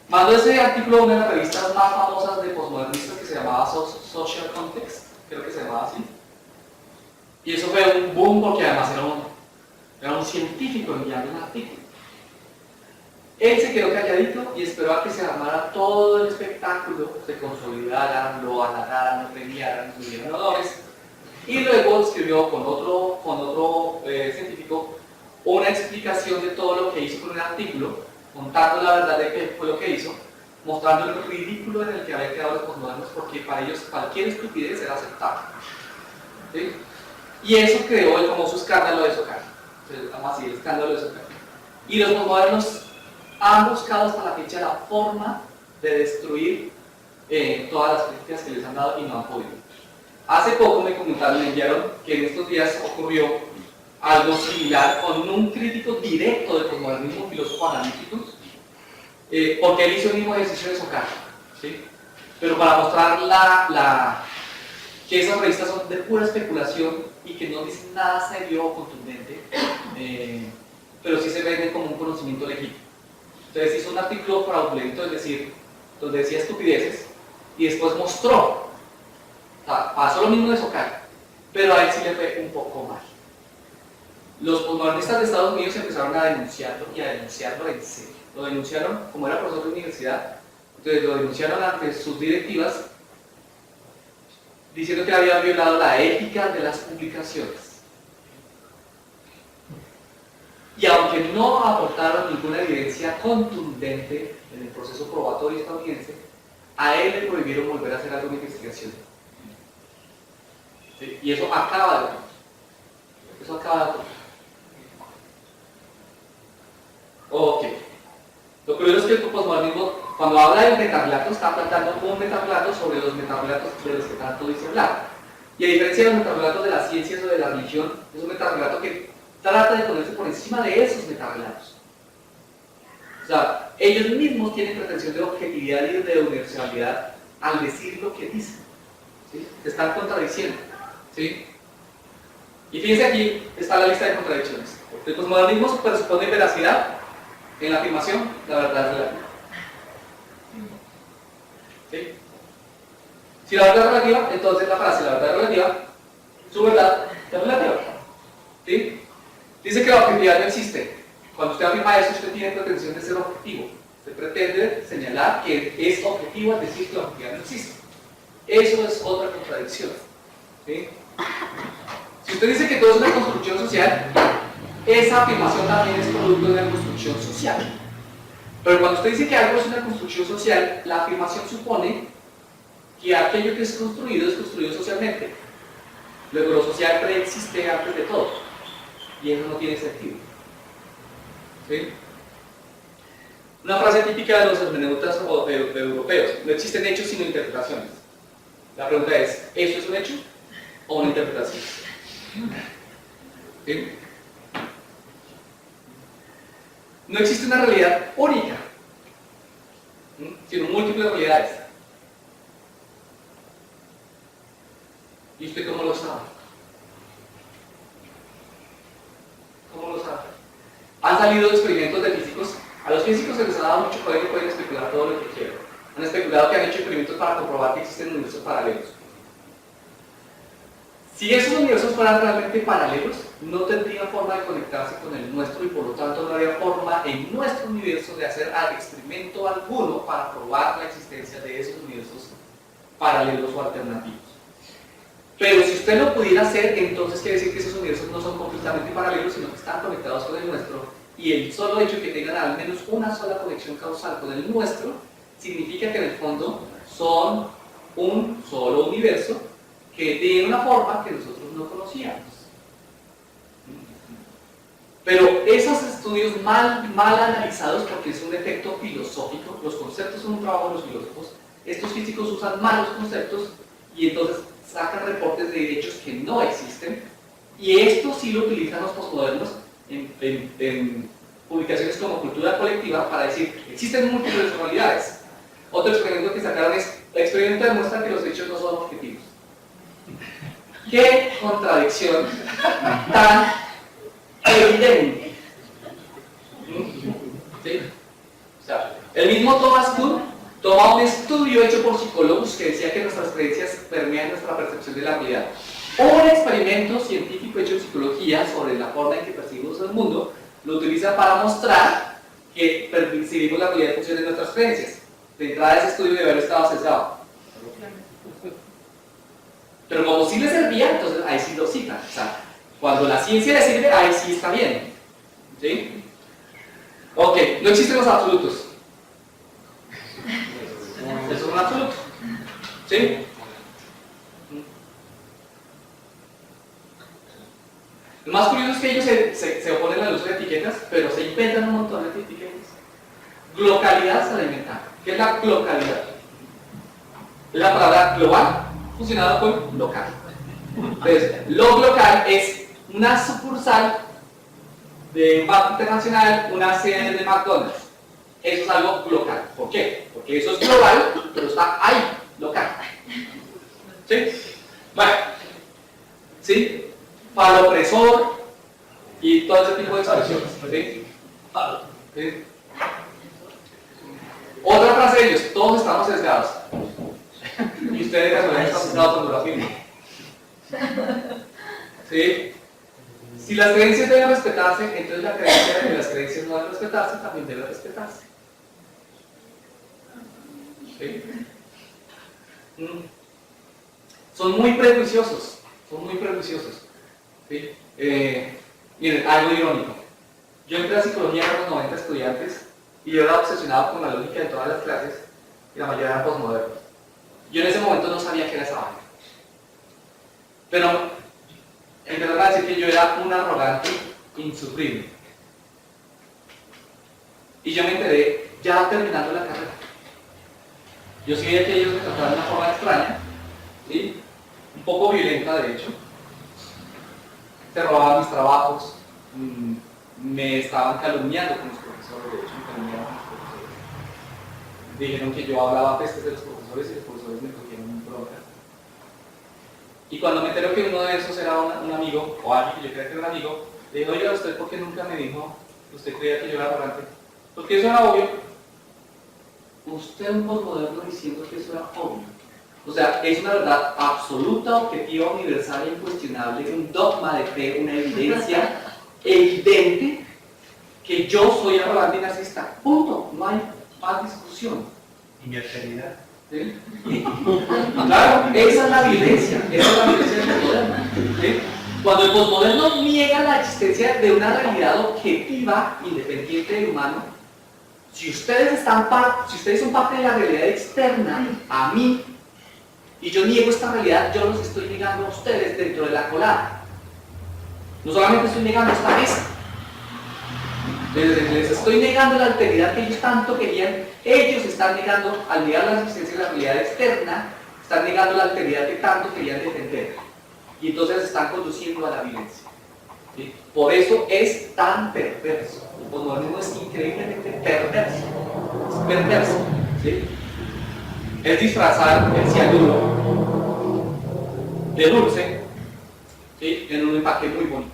Mandó ese artículo a una de las revistas más famosas de posmodernistas que se llamaba Social Context, creo que se llamaba así. Y eso fue un boom porque además era un científico enviando un artículo. Él se quedó calladito y esperó a que se armara todo el espectáculo, se consolidaran, lo halagaran, lo premiaran, le dieran honores. Y luego escribió con otro científico una explicación de todo lo que hizo con el artículo, contando la verdad de qué fue lo que hizo, mostrando el ridículo en el que había quedado los posmodernos, porque para ellos cualquier estupidez era aceptable. ¿Sí? Y eso creó el famoso escándalo de Sócrates. Vamos así, el escándalo de Sócrates. Y los posmodernos han buscado hasta la fecha la forma de destruir todas las críticas que les han dado y no han podido. Hace poco me comentaron, me enviaron que en estos días ocurrió algo similar con un crítico directo del posmodernismo, filósofo analítico, porque él hizo el mismo ejercicio de Sócrates, ¿sí? Pero para mostrar que esas revistas son de pura especulación y que no dicen nada serio o contundente, pero sí se venden como un conocimiento legítimo. Entonces hizo un artículo fraudulento, es decir, donde decía estupideces, y después mostró, o sea, pasó lo mismo de Sócrates, pero a él sí le fue un poco mal. Los posmodernistas de Estados Unidos empezaron a denunciarlo y a denunciarlo en serio. Lo denunciaron, como era profesor de universidad, entonces lo denunciaron ante sus directivas, diciendo que había violado la ética de las publicaciones. Y aunque no aportaron ninguna evidencia contundente en el proceso probatorio estadounidense, a él le prohibieron volver a hacer alguna investigación. ¿Sí? Y eso acaba de ocurrir. Eso acaba de ocurrir. Ok. Lo curioso es que el posmodernismo, cuando habla de metarrelatos, está plantando un metarrelato sobre los metarrelatos de los que tanto dice hablar. Y a diferencia de los metarrelatos de las ciencias o de la religión, es un metarrelato que trata de ponerse por encima de esos metarrelatos. O sea, ellos mismos tienen pretensión de objetividad y de universalidad al decir lo que dicen. ¿Sí? Se están contradiciendo. ¿Sí? Y fíjense, aquí está la lista de contradicciones. El posmodernismo presupone veracidad en la afirmación, la verdad es relativa. ¿Sí? Si la verdad es relativa, entonces la frase, la verdad es relativa, su verdad es relativa. ¿Sí? Dice que la objetividad no existe. Cuando usted afirma eso, usted tiene pretensión de ser objetivo. Se pretende señalar que es objetivo al decir que la objetividad no existe. Eso es otra contradicción. ¿Sí? Si usted dice que todo es una construcción social, esa afirmación también es producto de una construcción social. Pero cuando usted dice que algo es una construcción social, la afirmación supone que aquello que es construido socialmente. Luego lo social preexiste antes de todo. Y eso no tiene sentido. ¿Sí? Una frase típica de los hermeneutas europeos: no existen hechos sino interpretaciones. La pregunta es, ¿eso es un hecho o una interpretación? ¿Sí? No existe una realidad única, sino múltiples realidades. ¿Y usted cómo lo sabe? ¿Cómo lo sabe? Han salido experimentos de físicos. A los físicos se les ha dado mucho poder y pueden especular todo lo que quieran. Han especulado que han hecho experimentos para comprobar que existen universos paralelos. Si esos universos fueran realmente paralelos, no tendrían forma de conectarse con el nuestro y por lo tanto no habría forma en nuestro universo de hacer experimento alguno para probar la existencia de esos universos paralelos o alternativos. Pero si usted lo pudiera hacer, entonces quiere decir que esos universos no son completamente paralelos, sino que están conectados con el nuestro, y el solo hecho de que tengan al menos una sola conexión causal con el nuestro significa que en el fondo son un solo universo que tiene una forma que nosotros no conocíamos. Pero esos estudios mal analizados, porque es un efecto filosófico, los conceptos son un trabajo de los filósofos, estos físicos usan malos conceptos y entonces sacan reportes de hechos que no existen, y esto sí lo utilizan los posmodernos en publicaciones como Cultura Colectiva para decir, existen múltiples realidades. Otro experimento que sacaron es, el experimento demuestra que los hechos no son objetivos. ¡Qué contradicción tan evidente! ¿Sí? O sea, el mismo Thomas Kuhn toma un estudio hecho por psicólogos que decía que nuestras creencias permean nuestra percepción de la realidad. Un experimento científico hecho en psicología sobre la forma en que percibimos el mundo lo utiliza para mostrar que percibimos la realidad en función de nuestras creencias. De entrada, ese estudio debe haber estado sesgado. Pero como sí le servía, entonces ahí sí lo cita. O sea, cuando la ciencia le sirve, ahí sí está bien. ¿Sí? Ok, no existen los absolutos. Eso es un absoluto. ¿Sí? Lo más curioso es que ellos se oponen al uso de etiquetas, pero se inventan un montón de etiquetas. Glocalidad se la inventan. ¿Qué es la glocalidad? La palabra global fusionada con local. Entonces, lo local es una sucursal de un banco internacional, una sede de McDonald's. Eso es algo local. ¿Por qué? Porque eso es global, pero está ahí, local. ¿Sí? Bueno, ¿sí? Falopresor y todo ese tipo de expresiones. ¿Sí? ¿Sí? Otra frase de ellos, todos estamos sesgados. Y ustedes de casualidad están sesgados cuando lo afirman. ¿Sí? Si las creencias deben respetarse, entonces la creencia de que las creencias no deben respetarse también debe respetarse. ¿Sí? Son muy prejuiciosos. Son muy prejuiciosos. ¿Sí? Miren, algo irónico. Yo entré a psicología con los 90 estudiantes y yo era obsesionado con la lógica de todas las clases y la mayoría eran postmodernos. Yo en ese momento no sabía qué era esa vaina. Pero empezaron a decir que yo era un arrogante insufrible. Y yo me enteré ya terminando la carrera. Yo sí veía que ellos me trataban de una forma extraña, ¿sí? Un poco violenta de hecho. Se robaban mis trabajos, me estaban calumniando con los profesores, de hecho me calumniaban con los profesores. Dijeron que yo hablaba pestes de los profesores y los profesores me cogieron un bronca. Y cuando me enteré que uno de esos era un amigo, o alguien que yo creía que era un amigo, le dije, oiga, ¿usted por qué nunca me dijo que usted creía que yo era arrogante? Porque eso era obvio. Usted un postmoderno diciendo que eso era obvio. O sea, es una verdad absoluta, objetiva, universal e incuestionable, un dogma de fe, una evidencia evidente que yo soy arrogante y narcisista. Punto. No hay más discusión. ¿Y mi alteridad? ¿Sí? Claro, esa es la violencia del posmoderno. ¿Sí? Cuando el posmoderno niega la existencia de una realidad objetiva, independiente del humano, si ustedes son parte de la realidad externa a mí, y yo niego esta realidad, yo los estoy negando a ustedes dentro de la colada. No solamente estoy negando esta mesa, les estoy negando la alteridad que ellos tanto querían. Ellos están negando, al negar la existencia de la realidad externa, están negando la alteridad que tanto querían defender. Y entonces están conduciendo a la violencia. ¿Sí? Por eso es tan perverso. El posmodernismo es increíblemente perverso. Es perverso. ¿Sí? Es disfrazar el cianuro de dulce, ¿sí? En un empaque muy bonito.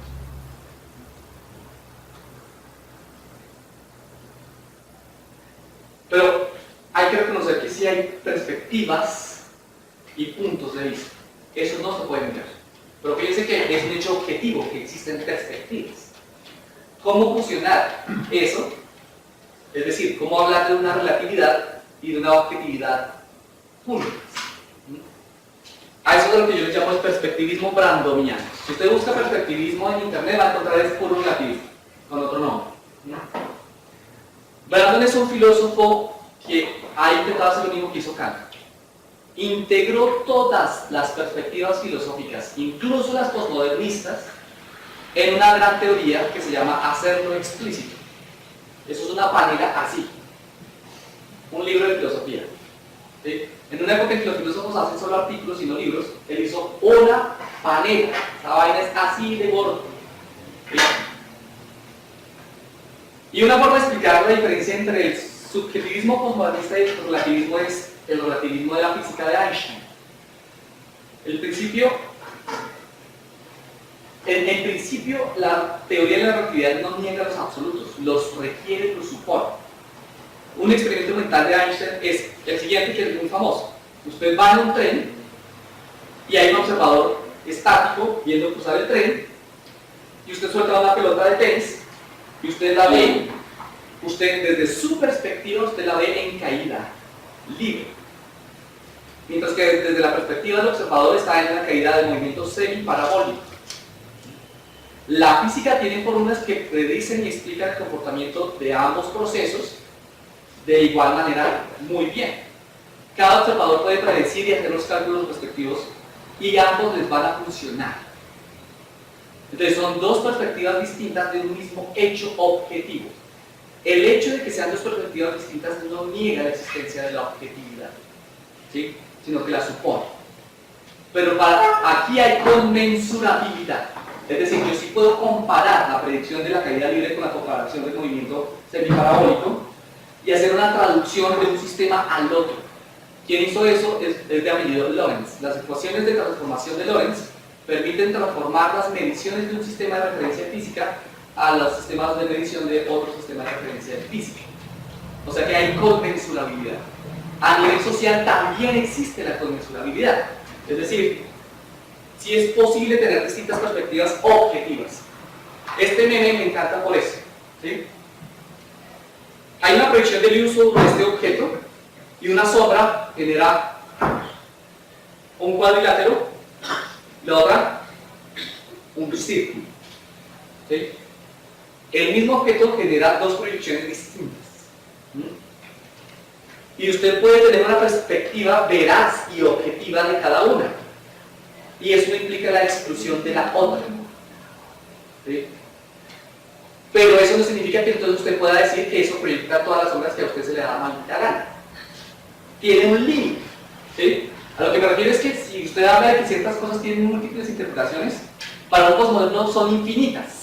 Pero hay que reconocer que sí hay perspectivas y puntos de vista. Eso no se puede negar. Pero fíjense que es un hecho objetivo, que existen perspectivas. ¿Cómo fusionar eso? Es decir, cómo hablar de una relatividad y de una objetividad juntas. A eso es lo que yo le llamo el perspectivismo brandomiano. Si usted busca perspectivismo en internet, va a encontrar es puro relativismo, con otro nombre. Brandon es un filósofo que ha intentado hacer lo mismo que hizo Kant. Integró todas las perspectivas filosóficas, incluso las posmodernistas, en una gran teoría que se llama hacerlo explícito. Eso es una panela así, un libro de filosofía. ¿Sí? En una época en que los filósofos hacen solo artículos y no libros, él hizo una panela. Esa vaina es así de gordo. ¿Sí? Y una forma de explicar la diferencia entre el subjetivismo posmodernista y el relativismo es el relativismo de la física de Einstein. En principio, la teoría de la relatividad no niega los absolutos, los requiere, los supone. Un experimento mental de Einstein es el siguiente, que es muy famoso. Usted va en un tren y hay un observador estático viendo cruzar el tren y usted suelta una pelota de tenis y usted la ve, desde su perspectiva, usted la ve en caída, libre. Mientras que desde la perspectiva del observador está en una caída de movimiento semiparabólico. La física tiene fórmulas que predicen y explican el comportamiento de ambos procesos de igual manera muy bien. Cada observador puede predecir y hacer los cálculos respectivos y ambos les van a funcionar. Entonces son dos perspectivas distintas de un mismo hecho objetivo. El hecho de que sean dos perspectivas distintas no niega la existencia de la objetividad, ¿sí? Sino que la supone. Pero aquí hay conmensurabilidad. Es decir, yo sí puedo comparar la predicción de la caída libre con la comparación del movimiento semiparabólico y hacer una traducción de un sistema al otro. Quien hizo eso es de apellido Lorentz. Las ecuaciones de transformación de Lorentz permiten transformar las mediciones de un sistema de referencia física a los sistemas de medición de otro sistema de referencia física. O sea que hay conmensurabilidad. A nivel social también existe la conmensurabilidad. Es decir, si es posible tener distintas perspectivas objetivas. Este meme me encanta por eso, ¿sí? Hay una proyección del uso de este objeto y una sombra genera un cuadrilátero, la otra un círculo. ¿Sí? El mismo objeto genera dos proyecciones distintas. Y usted puede tener una perspectiva veraz y objetiva de cada una. Y eso no implica la exclusión de la otra. ¿Sí? Pero eso no significa que entonces usted pueda decir que eso proyecta todas las sombras que a usted se le da maldita gana. Tiene un límite. ¿Sí? A lo que me refiero es que si usted habla de que ciertas cosas tienen múltiples interpretaciones, para un posmoderno son infinitas.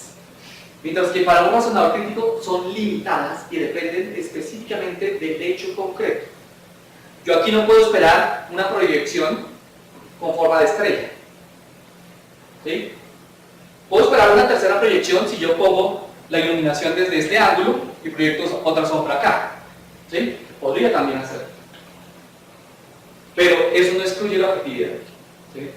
Mientras que para un razonador crítico son limitadas y dependen específicamente del hecho concreto. Yo aquí no puedo esperar una proyección con forma de estrella. ¿Sí? Puedo esperar una tercera proyección si yo pongo la iluminación desde este ángulo y proyecto otra sombra acá. ¿Sí? Podría también hacerlo. Pero eso no excluye la objetividad. ¿Sí?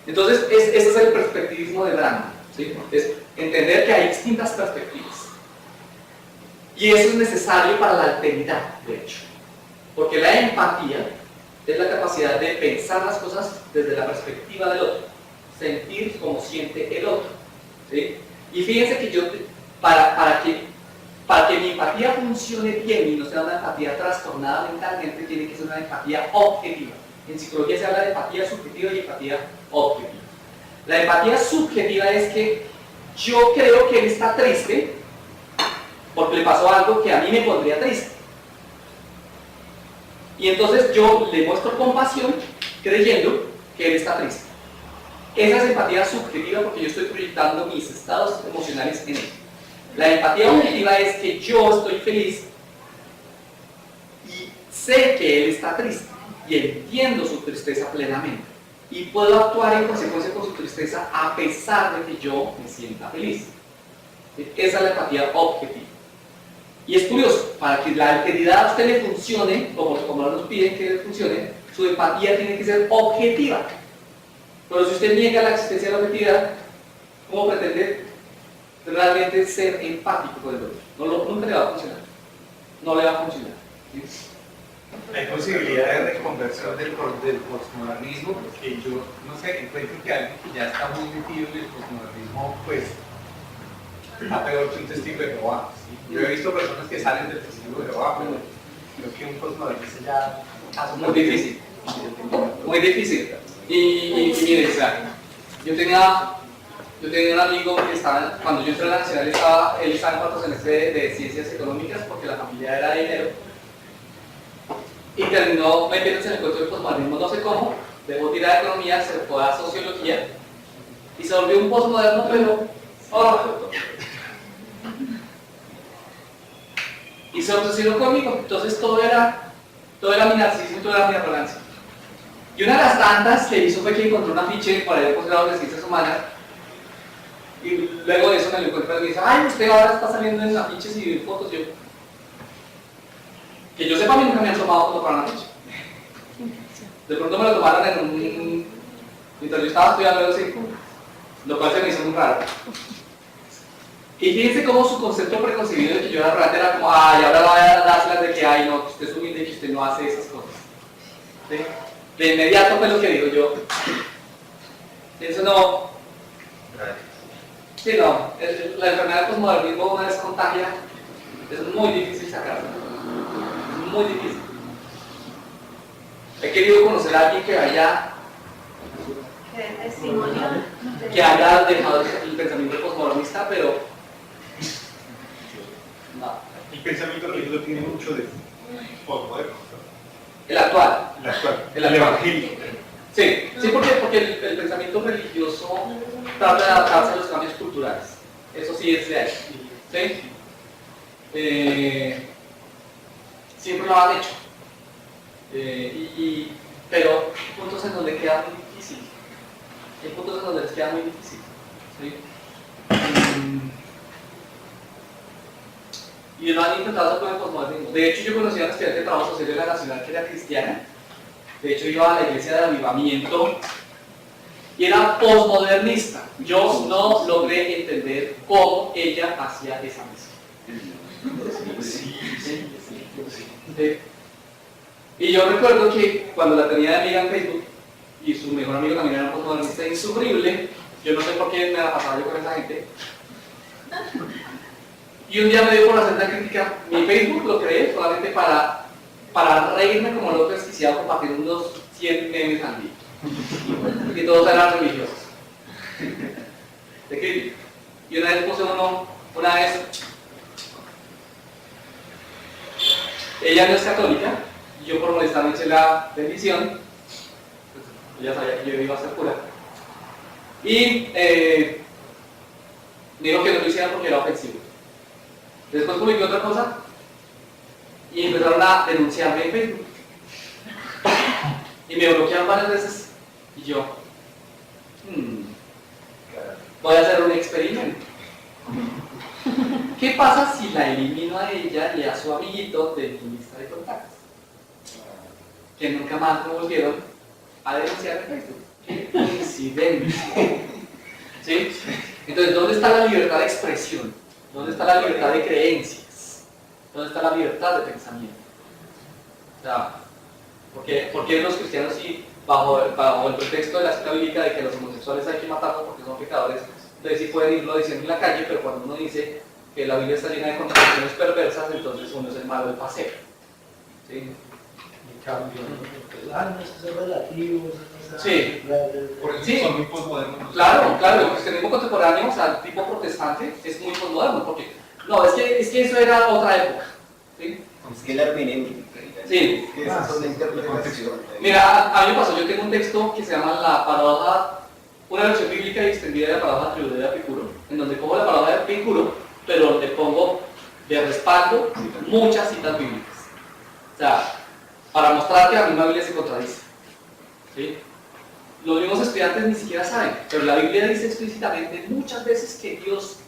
Entonces, ese es el perspectivismo de Brandon. ¿Sí? Es entender que hay distintas perspectivas. Y eso es necesario para la alteridad, de hecho. Porque la empatía es la capacidad de pensar las cosas desde la perspectiva del otro, sentir como siente el otro, ¿sí? Y fíjense que yo, para que mi empatía funcione bien y no sea una empatía trastornada mentalmente, tiene que ser una empatía objetiva. En psicología se habla de empatía subjetiva y empatía objetiva. La empatía subjetiva es que yo creo que él está triste porque le pasó algo que a mí me pondría triste. Y entonces yo le muestro compasión creyendo que él está triste. Esa es empatía subjetiva porque yo estoy proyectando mis estados emocionales en él. La empatía objetiva es que yo estoy feliz y sé que él está triste y entiendo su tristeza plenamente y puedo actuar en consecuencia con su tristeza a pesar de que yo me sienta feliz. Esa es la empatía objetiva. Y es curioso, para que la alteridad a usted le funcione, como nos piden que le funcione, su empatía tiene que ser objetiva. Pero si usted niega la existencia de la objetividad, ¿cómo pretende realmente ser empático con el otro? Nunca le va a funcionar. No le va a funcionar. ¿Sí? Hay posibilidad de reconversión del postmodernismo, porque yo, no sé, encuentro que alguien que ya está muy metido en el postmodernismo, pues, está peor que un testigo de Jehová. ¿Sí? Yo he visto personas que salen del testigo de Jehová, pero creo que un postmodernista ya es muy difícil. Muy difícil. Y mire, o sea, yo tenía un amigo que estaba, cuando yo entré a la Nacional, él estaba en cuarto semestre de Ciencias Económicas porque la familia era de dinero. Y terminó metiéndose en el cuento del postmodernismo, no sé cómo, dejó tirar economía, se fue a sociología y se volvió un postmoderno, pero y se obsesionó conmigo. Entonces todo era mi narcisismo, todo era mi arrogancia. Y una de las tantas que hizo fue que encontró un afiche para el posgrado de Ciencias Humanas y luego de eso me lo encuentro y me dice: ay, usted ahora está saliendo en afiches y fotos. Yo, que yo sepa, a mí nunca me han tomado foto para un afiche. De pronto me lo tomaron en un... mientras yo estaba estudiando el circo, lo cual se me hizo muy raro. Y fíjense cómo su concepto preconcebido de que yo era arrogante era como: ay, ahora va a dárselas de que, ay, no, que usted es humilde y que usted no hace esas cosas. ¿Sí? De inmediato fue lo que digo yo. Eso no... Sí, no. La enfermedad del postmodernismo, una vez contagia, es muy difícil sacarla. Es muy difícil. He querido conocer a alguien que haya dejado el pensamiento postmodernista, pero no. El pensamiento religioso tiene mucho de postmoderno. El actual. El evangelio. Sí, porque el pensamiento religioso trata de adaptarse a los cambios culturales. Eso sí es de ahí. ¿Sí? Siempre lo han hecho. Pero hay puntos en donde queda muy difícil. Hay puntos en donde les queda muy difícil. ¿Sí? Y lo han intentado hacer con el postmodernismo. De hecho, yo conocí a una estudiante de trabajo social de la Nacional que era cristiana. De hecho, iba a la iglesia de avivamiento y era postmodernista. Yo no logré entender cómo ella hacía esa misión. Sí. Y yo recuerdo que cuando la tenía de amiga en Facebook, y su mejor amigo también era postmodernista insufrible, yo no sé por qué me la pasaba yo con esa gente. Y un día me dio por hacer una crítica. Mi Facebook lo creé solamente para reírme como loco desquiciado, compartir unos 100 memes al día. Y todos eran religiosos. ¿De qué? Y una vez puse una vez. Ella no es católica, y yo por molestarme eché la bendición. Ella sabía que yo iba a ser cura. Y me dijo que no lo hiciera porque era ofensivo. Después publiqué otra cosa y empezaron a denunciarme en Facebook. Y me bloquearon varias veces. Y yo, voy a hacer un experimento. ¿Qué pasa si la elimino a ella y a su amiguito de mi lista de contactos? Que nunca más me volvieron a denunciar en Facebook. ¡Qué coincidencia! ¿Sí? Entonces, ¿dónde está la libertad de expresión? ¿Dónde está la libertad de creencias? ¿Dónde está la libertad de pensamiento? O sea, ¿por qué los cristianos sí, bajo el pretexto de la cita bíblica de que los homosexuales hay que matarlos porque son pecadores, entonces sí pueden irlo diciendo en la calle, pero cuando uno dice que la Biblia está llena de contradicciones perversas, entonces uno es el malo del paseo? ¿Sí? En cambio, no, esto es relativo. Sí. Por eso Sí. son muy posmodernos. Claro, el cristianismo contemporáneo, o sea, tipo protestante, es muy posmoderno, porque no, es que eso era otra época. ¿Sí? Es que la hermenéutica. Sí. Que esas son interpretaciones. Mira, a mí me pasó, yo tengo un texto que se llama la paradoja, una versión bíblica y extendida de la paradoja tribuda de Epicuro, en donde pongo la paradoja de Epicuro, pero le pongo de respaldo muchas citas bíblicas. O sea, para mostrar que la misma Biblia se contradice. ¿Sí? Los mismos estudiantes ni siquiera saben, pero la Biblia dice explícitamente muchas veces que Dios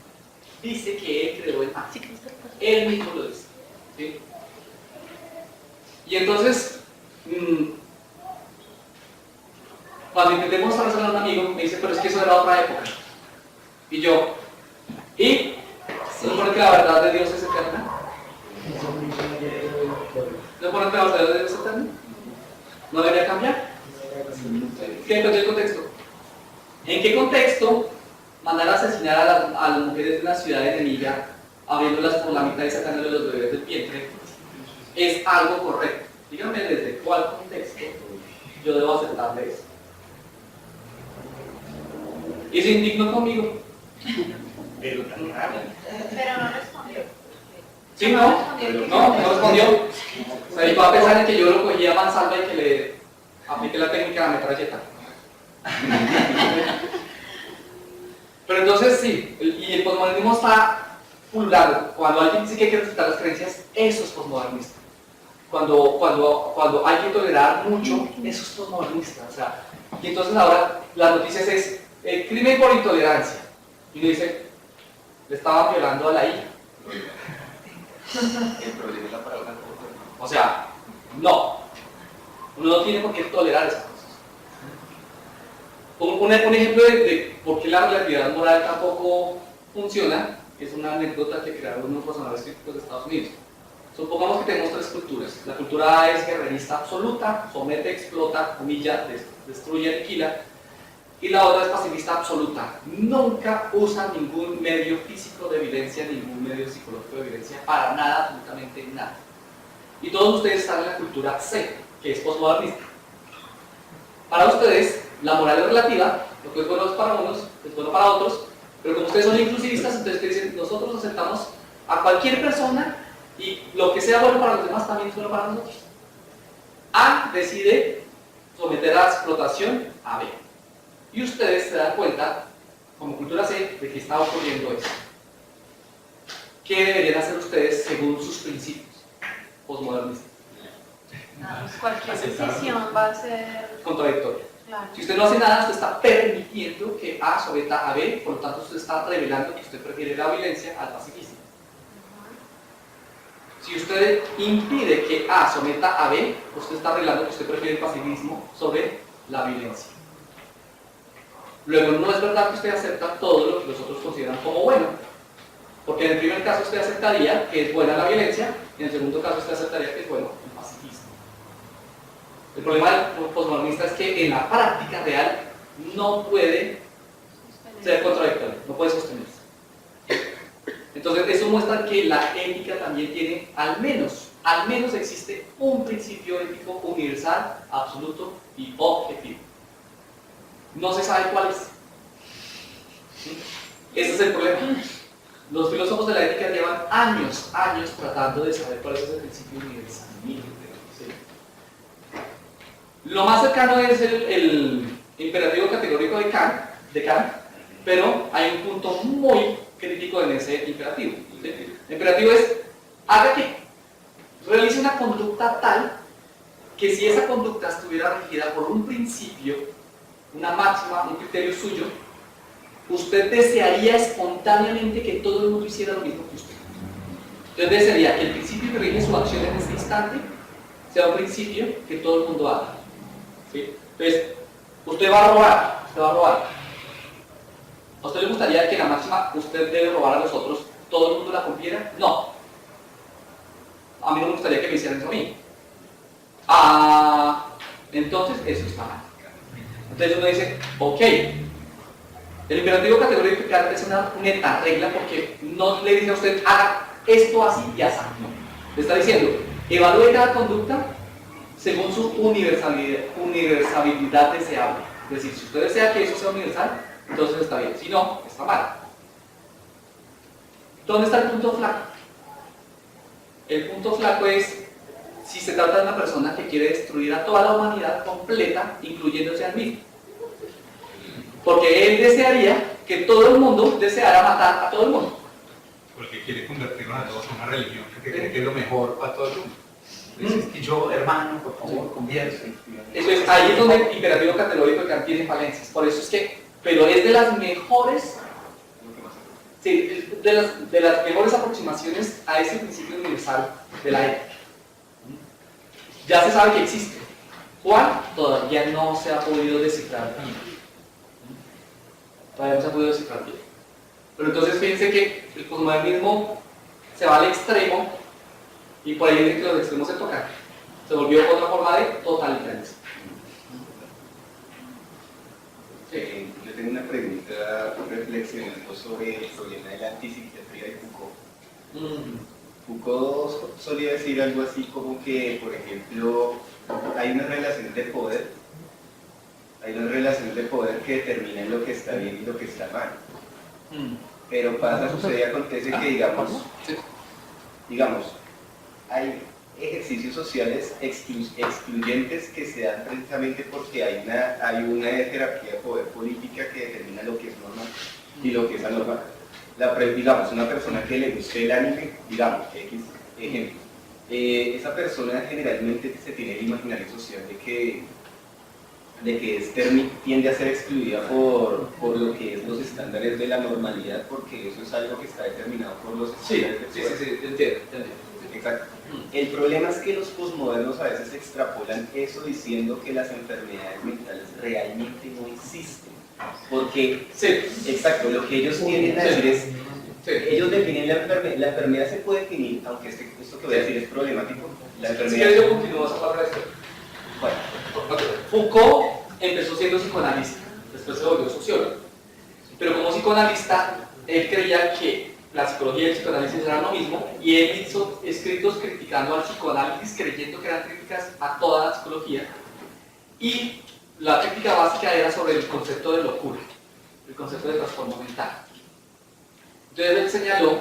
dice que Él creó el mal. Él mismo lo dice. ¿Sí? Y entonces, cuando intenté mostrárselo a un amigo, me dice, pero es que eso era otra época. Y yo, ¿y? ¿No supone que la verdad de Dios es eterna? ¿No supone que la verdad de Dios es eterna? ¿No debería cambiar? ¿Qué encontré el contexto? ¿En qué contexto mandar a asesinar a las mujeres de una ciudad enemiga, abriéndolas por la mitad y sacándole los bebés del vientre, es algo correcto? Díganme desde cuál contexto yo debo aceptarle eso. ¿Es indigno conmigo? Pero tan raro. Pero no respondió. ¿Sí, no? No respondió. O sea, y va a pensar en que yo lo cogía a mansalva y que le apliqué la técnica de la metralleta. Pero entonces sí, y el posmodernismo está pululando. Cuando alguien dice que hay que respetar las creencias, eso es posmodernista. Cuando hay que tolerar mucho, eso es posmodernista. O sea, y entonces ahora las noticias es crimen por intolerancia. Y uno dice, le estaban violando a la hija. El problema es la palabra. O sea, no. Uno no tiene por qué tolerar esas cosas. Un ejemplo de por qué la relatividad moral tampoco funciona es una anécdota que crearon unos personajes críticos de Estados Unidos. Supongamos que tenemos tres culturas. La cultura A es guerrerista absoluta, somete, explota, humilla, destruye, aniquila. Y la otra es pacifista absoluta. Nunca usa ningún medio físico de evidencia, ningún medio psicológico de evidencia, para nada, absolutamente nada. Y todos ustedes están en la cultura C, que es posmodernista. Para ustedes, la moral es relativa, lo que es bueno para unos, es bueno para otros, pero como ustedes son inclusivistas, entonces dicen, nosotros aceptamos a cualquier persona y lo que sea bueno para los demás también es bueno para nosotros. A decide someter a explotación a B. Y ustedes se dan cuenta, como cultura C, de que está ocurriendo eso. ¿Qué deberían hacer ustedes según sus principios posmodernistas? Cualquier decisión va a ser. Contradictoria. Claro. Si usted no hace nada, usted está permitiendo que A someta a B, por lo tanto usted está revelando que usted prefiere la violencia al pacifismo. Si usted impide que A someta a B, usted está revelando que usted prefiere el pacifismo sobre la violencia. Luego, no es verdad que usted acepta todo lo que los otros consideran como bueno, porque en el primer caso usted aceptaría que es buena la violencia, y en el segundo caso usted aceptaría que es bueno el pacifismo. El problema del posmodernista es que en la práctica real no puede ser contradictorio, no puede sostenerse. Entonces eso muestra que la ética también tiene, al menos existe un principio ético universal, absoluto y objetivo. No se sabe cuál es. ¿Sí? Ese es el problema. Los filósofos de la ética llevan años tratando de saber cuál es ese principio universal. ¿Sí? Lo más cercano es el imperativo categórico de Kant, pero hay un punto muy crítico en ese imperativo. ¿Sí? El imperativo es, haga que realice una conducta tal que si esa conducta estuviera regida por un principio, una máxima, un criterio suyo, usted desearía espontáneamente que todo el mundo hiciera lo mismo que usted. Entonces desearía que el principio que rige su acción en este instante sea un principio que todo el mundo haga. ¿Sí? Entonces, usted va a robar. ¿A usted le gustaría que la máxima usted debe robar a los otros, todo el mundo la cumpliera? No. a mí no me gustaría que me hicieran eso a mí. Entonces eso está mal. Entonces uno dice, ok, el imperativo categórico es una neta regla porque no le dice a usted, haga esto así y así. No. Le está diciendo, evalúe cada conducta según su universabilidad deseable. Es decir, si usted desea que eso sea universal, entonces está bien. Si no, está mal. ¿Dónde está el punto flaco? El punto flaco es si se trata de una persona que quiere destruir a toda la humanidad completa, incluyéndose al mismo. Porque él desearía que todo el mundo deseara matar a todo el mundo. Porque quiere convertirnos a todos en una religión que cree que es lo mejor para todo el mundo. Entonces, y yo, hermano, por favor, convierte. Eso es, ahí es donde el imperativo categórico de Kant tiene falencias. Por eso es que, pero es de las mejores, sí, de las mejores aproximaciones a ese principio universal de la ética. Ya se sabe que existe. ¿Cuál? Todavía no se ha podido descifrar bien. Todavía no se ha podido descifrar bien. Pero entonces fíjense que el posmodernismo se va al extremo y por ahí dicen que los extremos se tocan. Se volvió otra forma de totalitarismo. Yo tengo una pregunta reflexionando sobre el problema de la antipsiquiatría de Foucault. Foucault solía decir algo así como que, por ejemplo, hay unas relaciones de poder, que determinan lo que está bien y lo que está mal. Pero sucede y acontece que, digamos, hay ejercicios sociales excluyentes que se dan precisamente porque hay una jerarquía de poder política que determina lo que es normal y lo que es anormal. Digamos, una persona que le guste el anime, digamos, X ejemplo, esa persona generalmente se tiene el imaginario social de que tiende a ser excluida por lo que es los estándares de la normalidad, porque eso es algo que está determinado por los estándares de poder. Sí, entiendo. Exacto. El problema es que los posmodernos a veces extrapolan eso diciendo que las enfermedades mentales realmente no existen. Porque, exacto, lo que ellos tienden a decir es, ellos definen la enfermedad se puede definir, aunque esto que voy a decir es problemático, la enfermedad... Si yo continúo esa palabra de esto. Bueno. Foucault empezó siendo psicoanalista, después se volvió sociólogo. Pero como psicoanalista, él creía que la psicología y el psicoanálisis eran lo mismo, y él hizo escritos criticando al psicoanálisis, creyendo que eran críticas a toda la psicología, y la crítica básica era sobre el concepto de locura, el concepto de trastorno mental. Entonces él señaló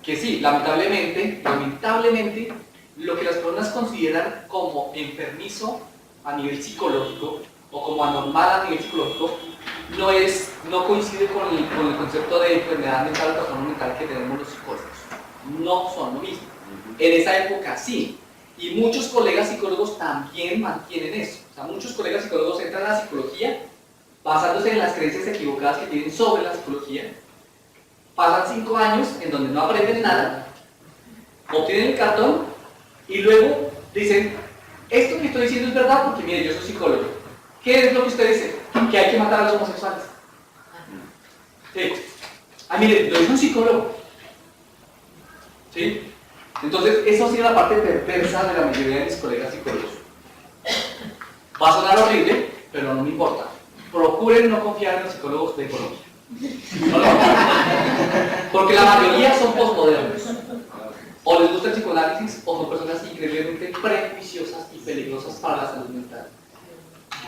que sí, lamentablemente, lo que las personas consideran como enfermizo a nivel psicológico o como anormal a nivel psicológico no coincide con el concepto de enfermedad mental o trastorno mental que tenemos los psicólogos. No son lo mismo. En esa época sí. Y muchos colegas psicólogos también mantienen eso. O sea, muchos colegas psicólogos entran a la psicología basándose en las creencias equivocadas que tienen sobre la psicología. Pasan 5 años en donde no aprenden nada, obtienen el cartón y luego dicen, esto que estoy diciendo es verdad porque mire, yo soy psicólogo. ¿Qué es lo que usted dice? Que hay que matar a los homosexuales. Sí. Mire, lo dice un psicólogo. ¿Sí? Entonces, eso ha sido la parte perversa de la mayoría de mis colegas psicólogos. Va a sonar horrible, pero no me importa. Procuren no confiar en los psicólogos de Colombia. No. Porque la mayoría son posmodernos. O les gusta el psicoanálisis o son personas increíblemente prejuiciosas y peligrosas para la salud mental.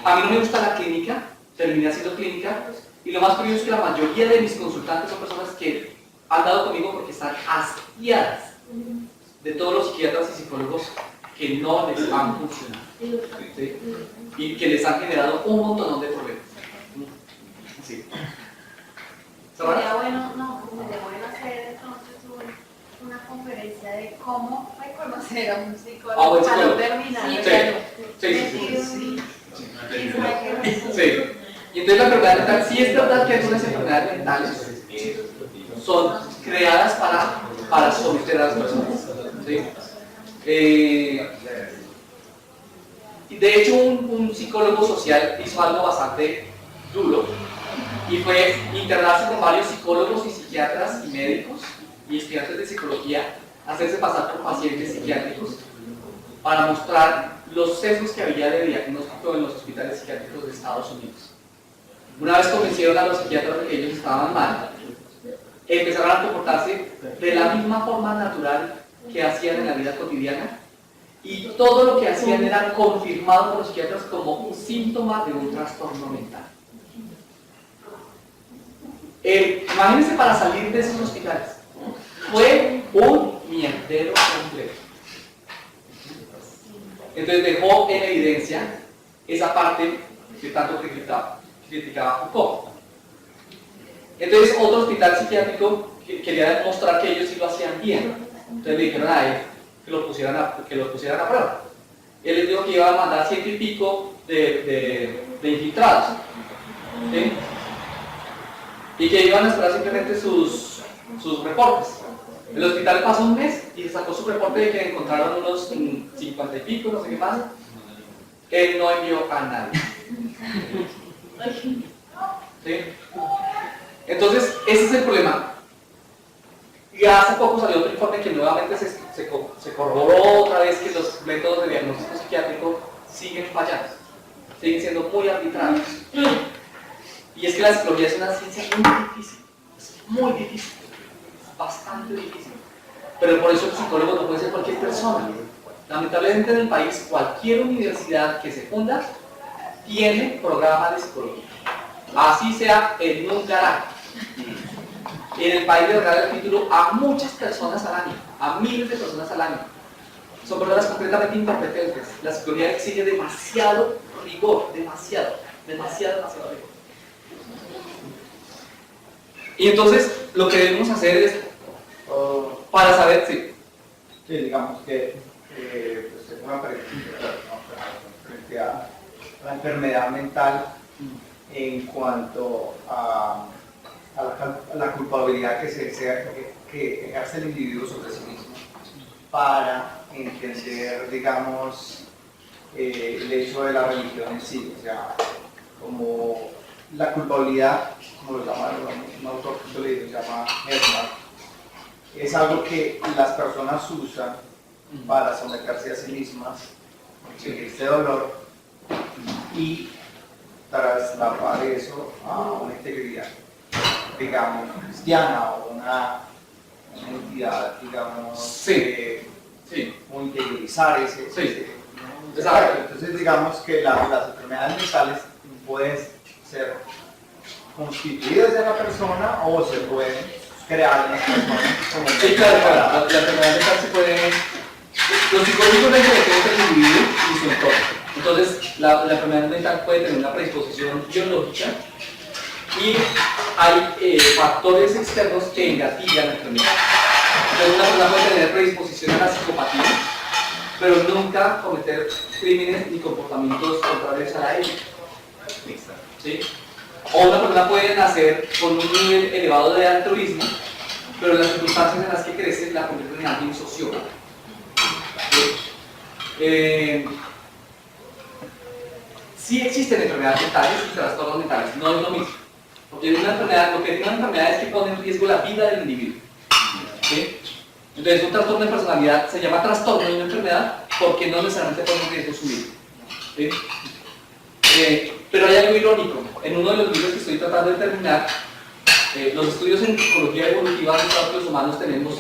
A mí no me gusta la clínica, terminé haciendo clínica, y lo más curioso es que la mayoría de mis consultantes son personas que han dado conmigo porque están hastiadas de todos los psiquiatras y psicólogos que no les han funcionado, ¿sí? Y que les han generado un montón de problemas. Sí. Sería bueno hacer entonces una conferencia de cómo reconocer a un psicólogo al terminar. Sí. Y entonces la enfermedad mental, sí es verdad que algunas enfermedades mentales son creadas para someter a las personas. ¿Sí? Y de hecho un psicólogo social hizo algo bastante duro y fue internarse con varios psicólogos y psiquiatras y médicos y estudiantes de psicología hacerse pasar por pacientes psiquiátricos para mostrar los sesgos que había de diagnóstico en los hospitales psiquiátricos de Estados Unidos. Una vez convencieron a los psiquiatras de que ellos estaban mal, empezaron a comportarse de la misma forma natural que hacían en la vida cotidiana, y todo lo que hacían era confirmado por los psiquiatras como un síntoma de un trastorno mental. Imagínense, para salir de esos hospitales fue un mierdero completo. Entonces dejó en evidencia esa parte que tanto criticaba Foucault. Entonces otro hospital psiquiátrico quería demostrar que ellos sí lo hacían bien. Entonces le dijeron a él que los pusieran a prueba. Él les dijo que iba a mandar 100 y pico de infiltrados, ¿sí? Y que iban a esperar simplemente sus reportes. El hospital pasó un mes y sacó su reporte de que encontraron unos 50 y pico, no sé qué más. Él no envió a nadie. ¿Sí? Entonces, ese es el problema. Y hace poco salió otro informe que nuevamente se corroboró otra vez que los métodos de diagnóstico psiquiátrico siguen fallando, siguen siendo muy arbitrarios. Y es que la psicología es una ciencia muy difícil, es bastante difícil. Pero por eso el psicólogo no puede ser cualquier persona. Lamentablemente en el país, cualquier universidad que se funda tiene programa de psicología. Así sea en un garaje. En el país le regala el título a muchas personas al año, a miles de personas al año. Son personas completamente incompetentes. La psicología exige demasiado rigor, demasiado rigor. Y entonces lo que debemos hacer es, para saber si... Sí, digamos que pues es una pregunta frente a la enfermedad mental en cuanto a la culpabilidad que ejerce el individuo sobre sí mismo, para entender, digamos, el hecho de la religión en sí, o sea, como la culpabilidad, como lo llama un autor que lo llama Herman, es algo que las personas usan para someterse a sí mismas, sentirse dolor y trasladar eso a una integridad, digamos, cristiana o una entidad, digamos, o interiorizar ese. Entonces, digamos que las enfermedades mentales pueden ser constituidas de la persona o se pueden crear en la persona. Sí, claro, la enfermedad mental se puede... Los psicólogos ven que depende del individuo y su entorno. Entonces, la enfermedad mental puede tener una predisposición biológica y hay factores externos que engatillan la enfermedad. Entonces, una persona puede tener predisposición a la psicopatía, pero nunca cometer crímenes ni comportamientos contrarios a la ética. ¿Sí? O una persona puede nacer con un nivel elevado de altruismo, pero las circunstancias en las que crece la convierten en alguien sociópata. Sí existen enfermedades mentales y trastornos mentales, no es lo mismo. Porque una enfermedad, lo que tiene una enfermedad es que pone en riesgo la vida del individuo. ¿Sí? Entonces un trastorno de personalidad se llama trastorno de una enfermedad porque no necesariamente pone en riesgo su vida. ¿Sí? Pero hay algo irónico. En uno de los libros que estoy tratando de terminar, los estudios en psicología evolutiva han mostrado que los humanos tenemos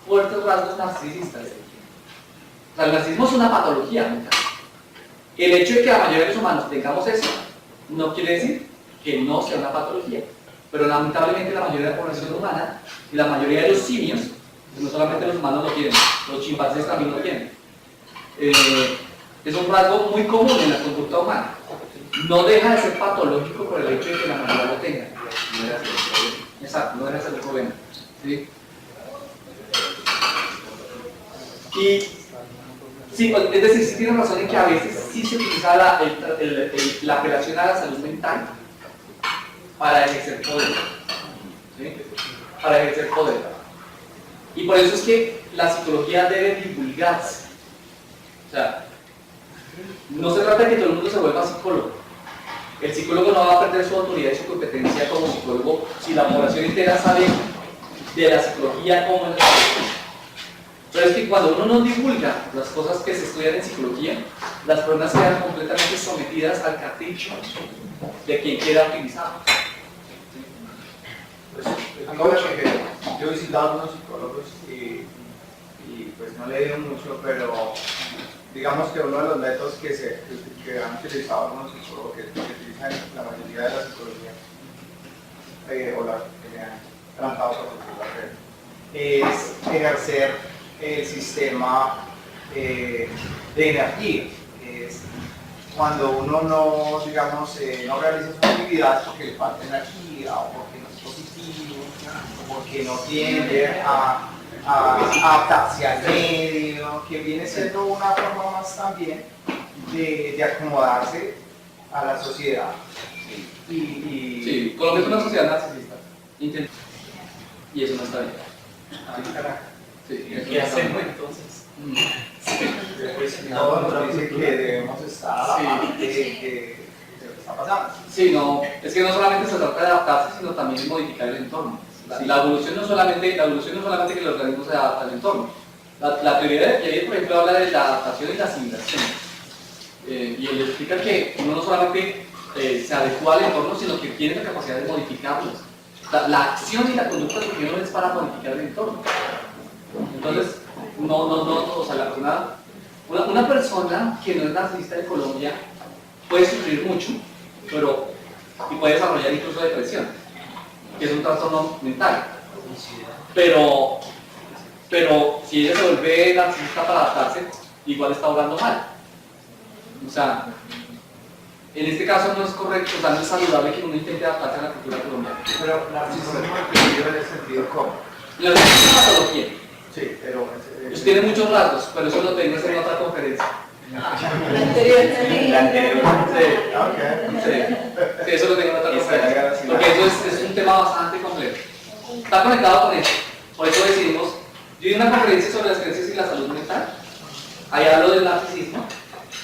fuertes rasgos narcisistas. O sea, el narcisismo es una patología mental. El hecho de que la mayoría de los humanos tengamos eso no quiere decir que no sea una patología, pero lamentablemente la mayoría de la población humana y la mayoría de los simios, no solamente los humanos lo tienen, los chimpancés también lo tienen. Es un rasgo muy común en la conducta humana. No deja de ser patológico por el hecho de que la mayoría lo tenga. Exacto, no deja de ser el problema. ¿Sí? Y sí, es decir, sí tiene razón en que a veces sí se utiliza la apelación a la salud mental para ejercer poder. ¿Sí? Para ejercer poder. Y por eso es que la psicología debe divulgarse. O sea, no se trata de que todo el mundo se vuelva psicólogo. El psicólogo no va a perder su autoridad y su competencia como psicólogo si la población entera sabe de la psicología como es la psicología. Pero es que cuando uno no divulga las cosas que se estudian en psicología, las personas quedan completamente sometidas al capricho de quien quiera utilizarlos. Pues, digo que yo he visitado a algunos psicólogos y pues no he leído mucho, pero digamos que uno de los métodos que han utilizado algunos psicólogos, que utilizan la mayoría de la psicología, o las que me han tratado sobre es ejercer el sistema de energía, que es cuando uno no, digamos, no realiza su actividad porque le falta energía o porque no es positivo o porque no tiende a adaptarse al medio, que viene siendo una forma más también de acomodarse a la sociedad. Sí, Colombia es una sociedad narcisista. Y eso no está bien. Sí, ¿Qué hacemos entonces? Todo nos dice que debemos estar a la par de lo que está pasando. Sí, no, es que no solamente se trata de adaptarse, sino también de modificar el entorno. La evolución no es solamente que el organismo se adapta al entorno. La teoría de Piaget, por ejemplo, habla de la adaptación y la asimilación. Y él explica que uno no solamente se adecua al entorno, sino que tiene la capacidad de modificarlos. La acción y la conducta de uno es para modificar el entorno. Entonces, o sea, una persona que no es narcisista en Colombia puede sufrir mucho, y puede desarrollar incluso depresión, que es un trastorno mental. Pero si ella se vuelve narcisista para adaptarse, igual está obrando mal. O sea, en este caso no es correcto, o sea, no es saludable que uno intente adaptarse a la cultura colombiana. Pero narcisismo entendido en el sentido como. La patología. Sí, pero. Tiene muchos rasgos, pero eso lo tengo en otra conferencia. La anterior. Sí, eso lo tengo en otra conferencia. Porque eso es un tema bastante complejo. Está conectado con eso. Por eso decidimos. Yo di una conferencia sobre las creencias y la salud mental. Ahí hablo del narcisismo.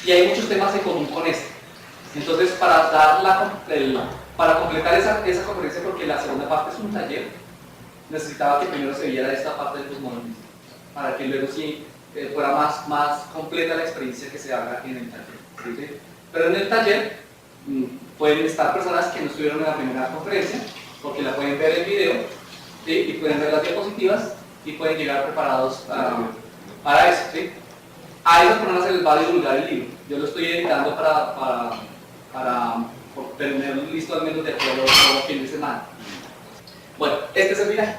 Y hay muchos temas en común con este. Entonces, para completar esa conferencia, porque la segunda parte es un taller, necesitaba que primero se viera esta parte del postmodernismo, para que luego sí fuera más completa la experiencia que se haga en el taller. ¿Sí? Pero en el taller pueden estar personas que no estuvieron en la primera conferencia, porque la pueden ver en video, ¿sí? Y pueden ver las diapositivas y pueden llegar preparados para eso. ¿Sí? A esas personas se les va a divulgar el libro. Yo lo estoy editando para tenerlo listo al menos de acuerdo a los fines de semana. Bueno, este es el viaje.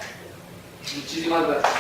Muchísimas gracias.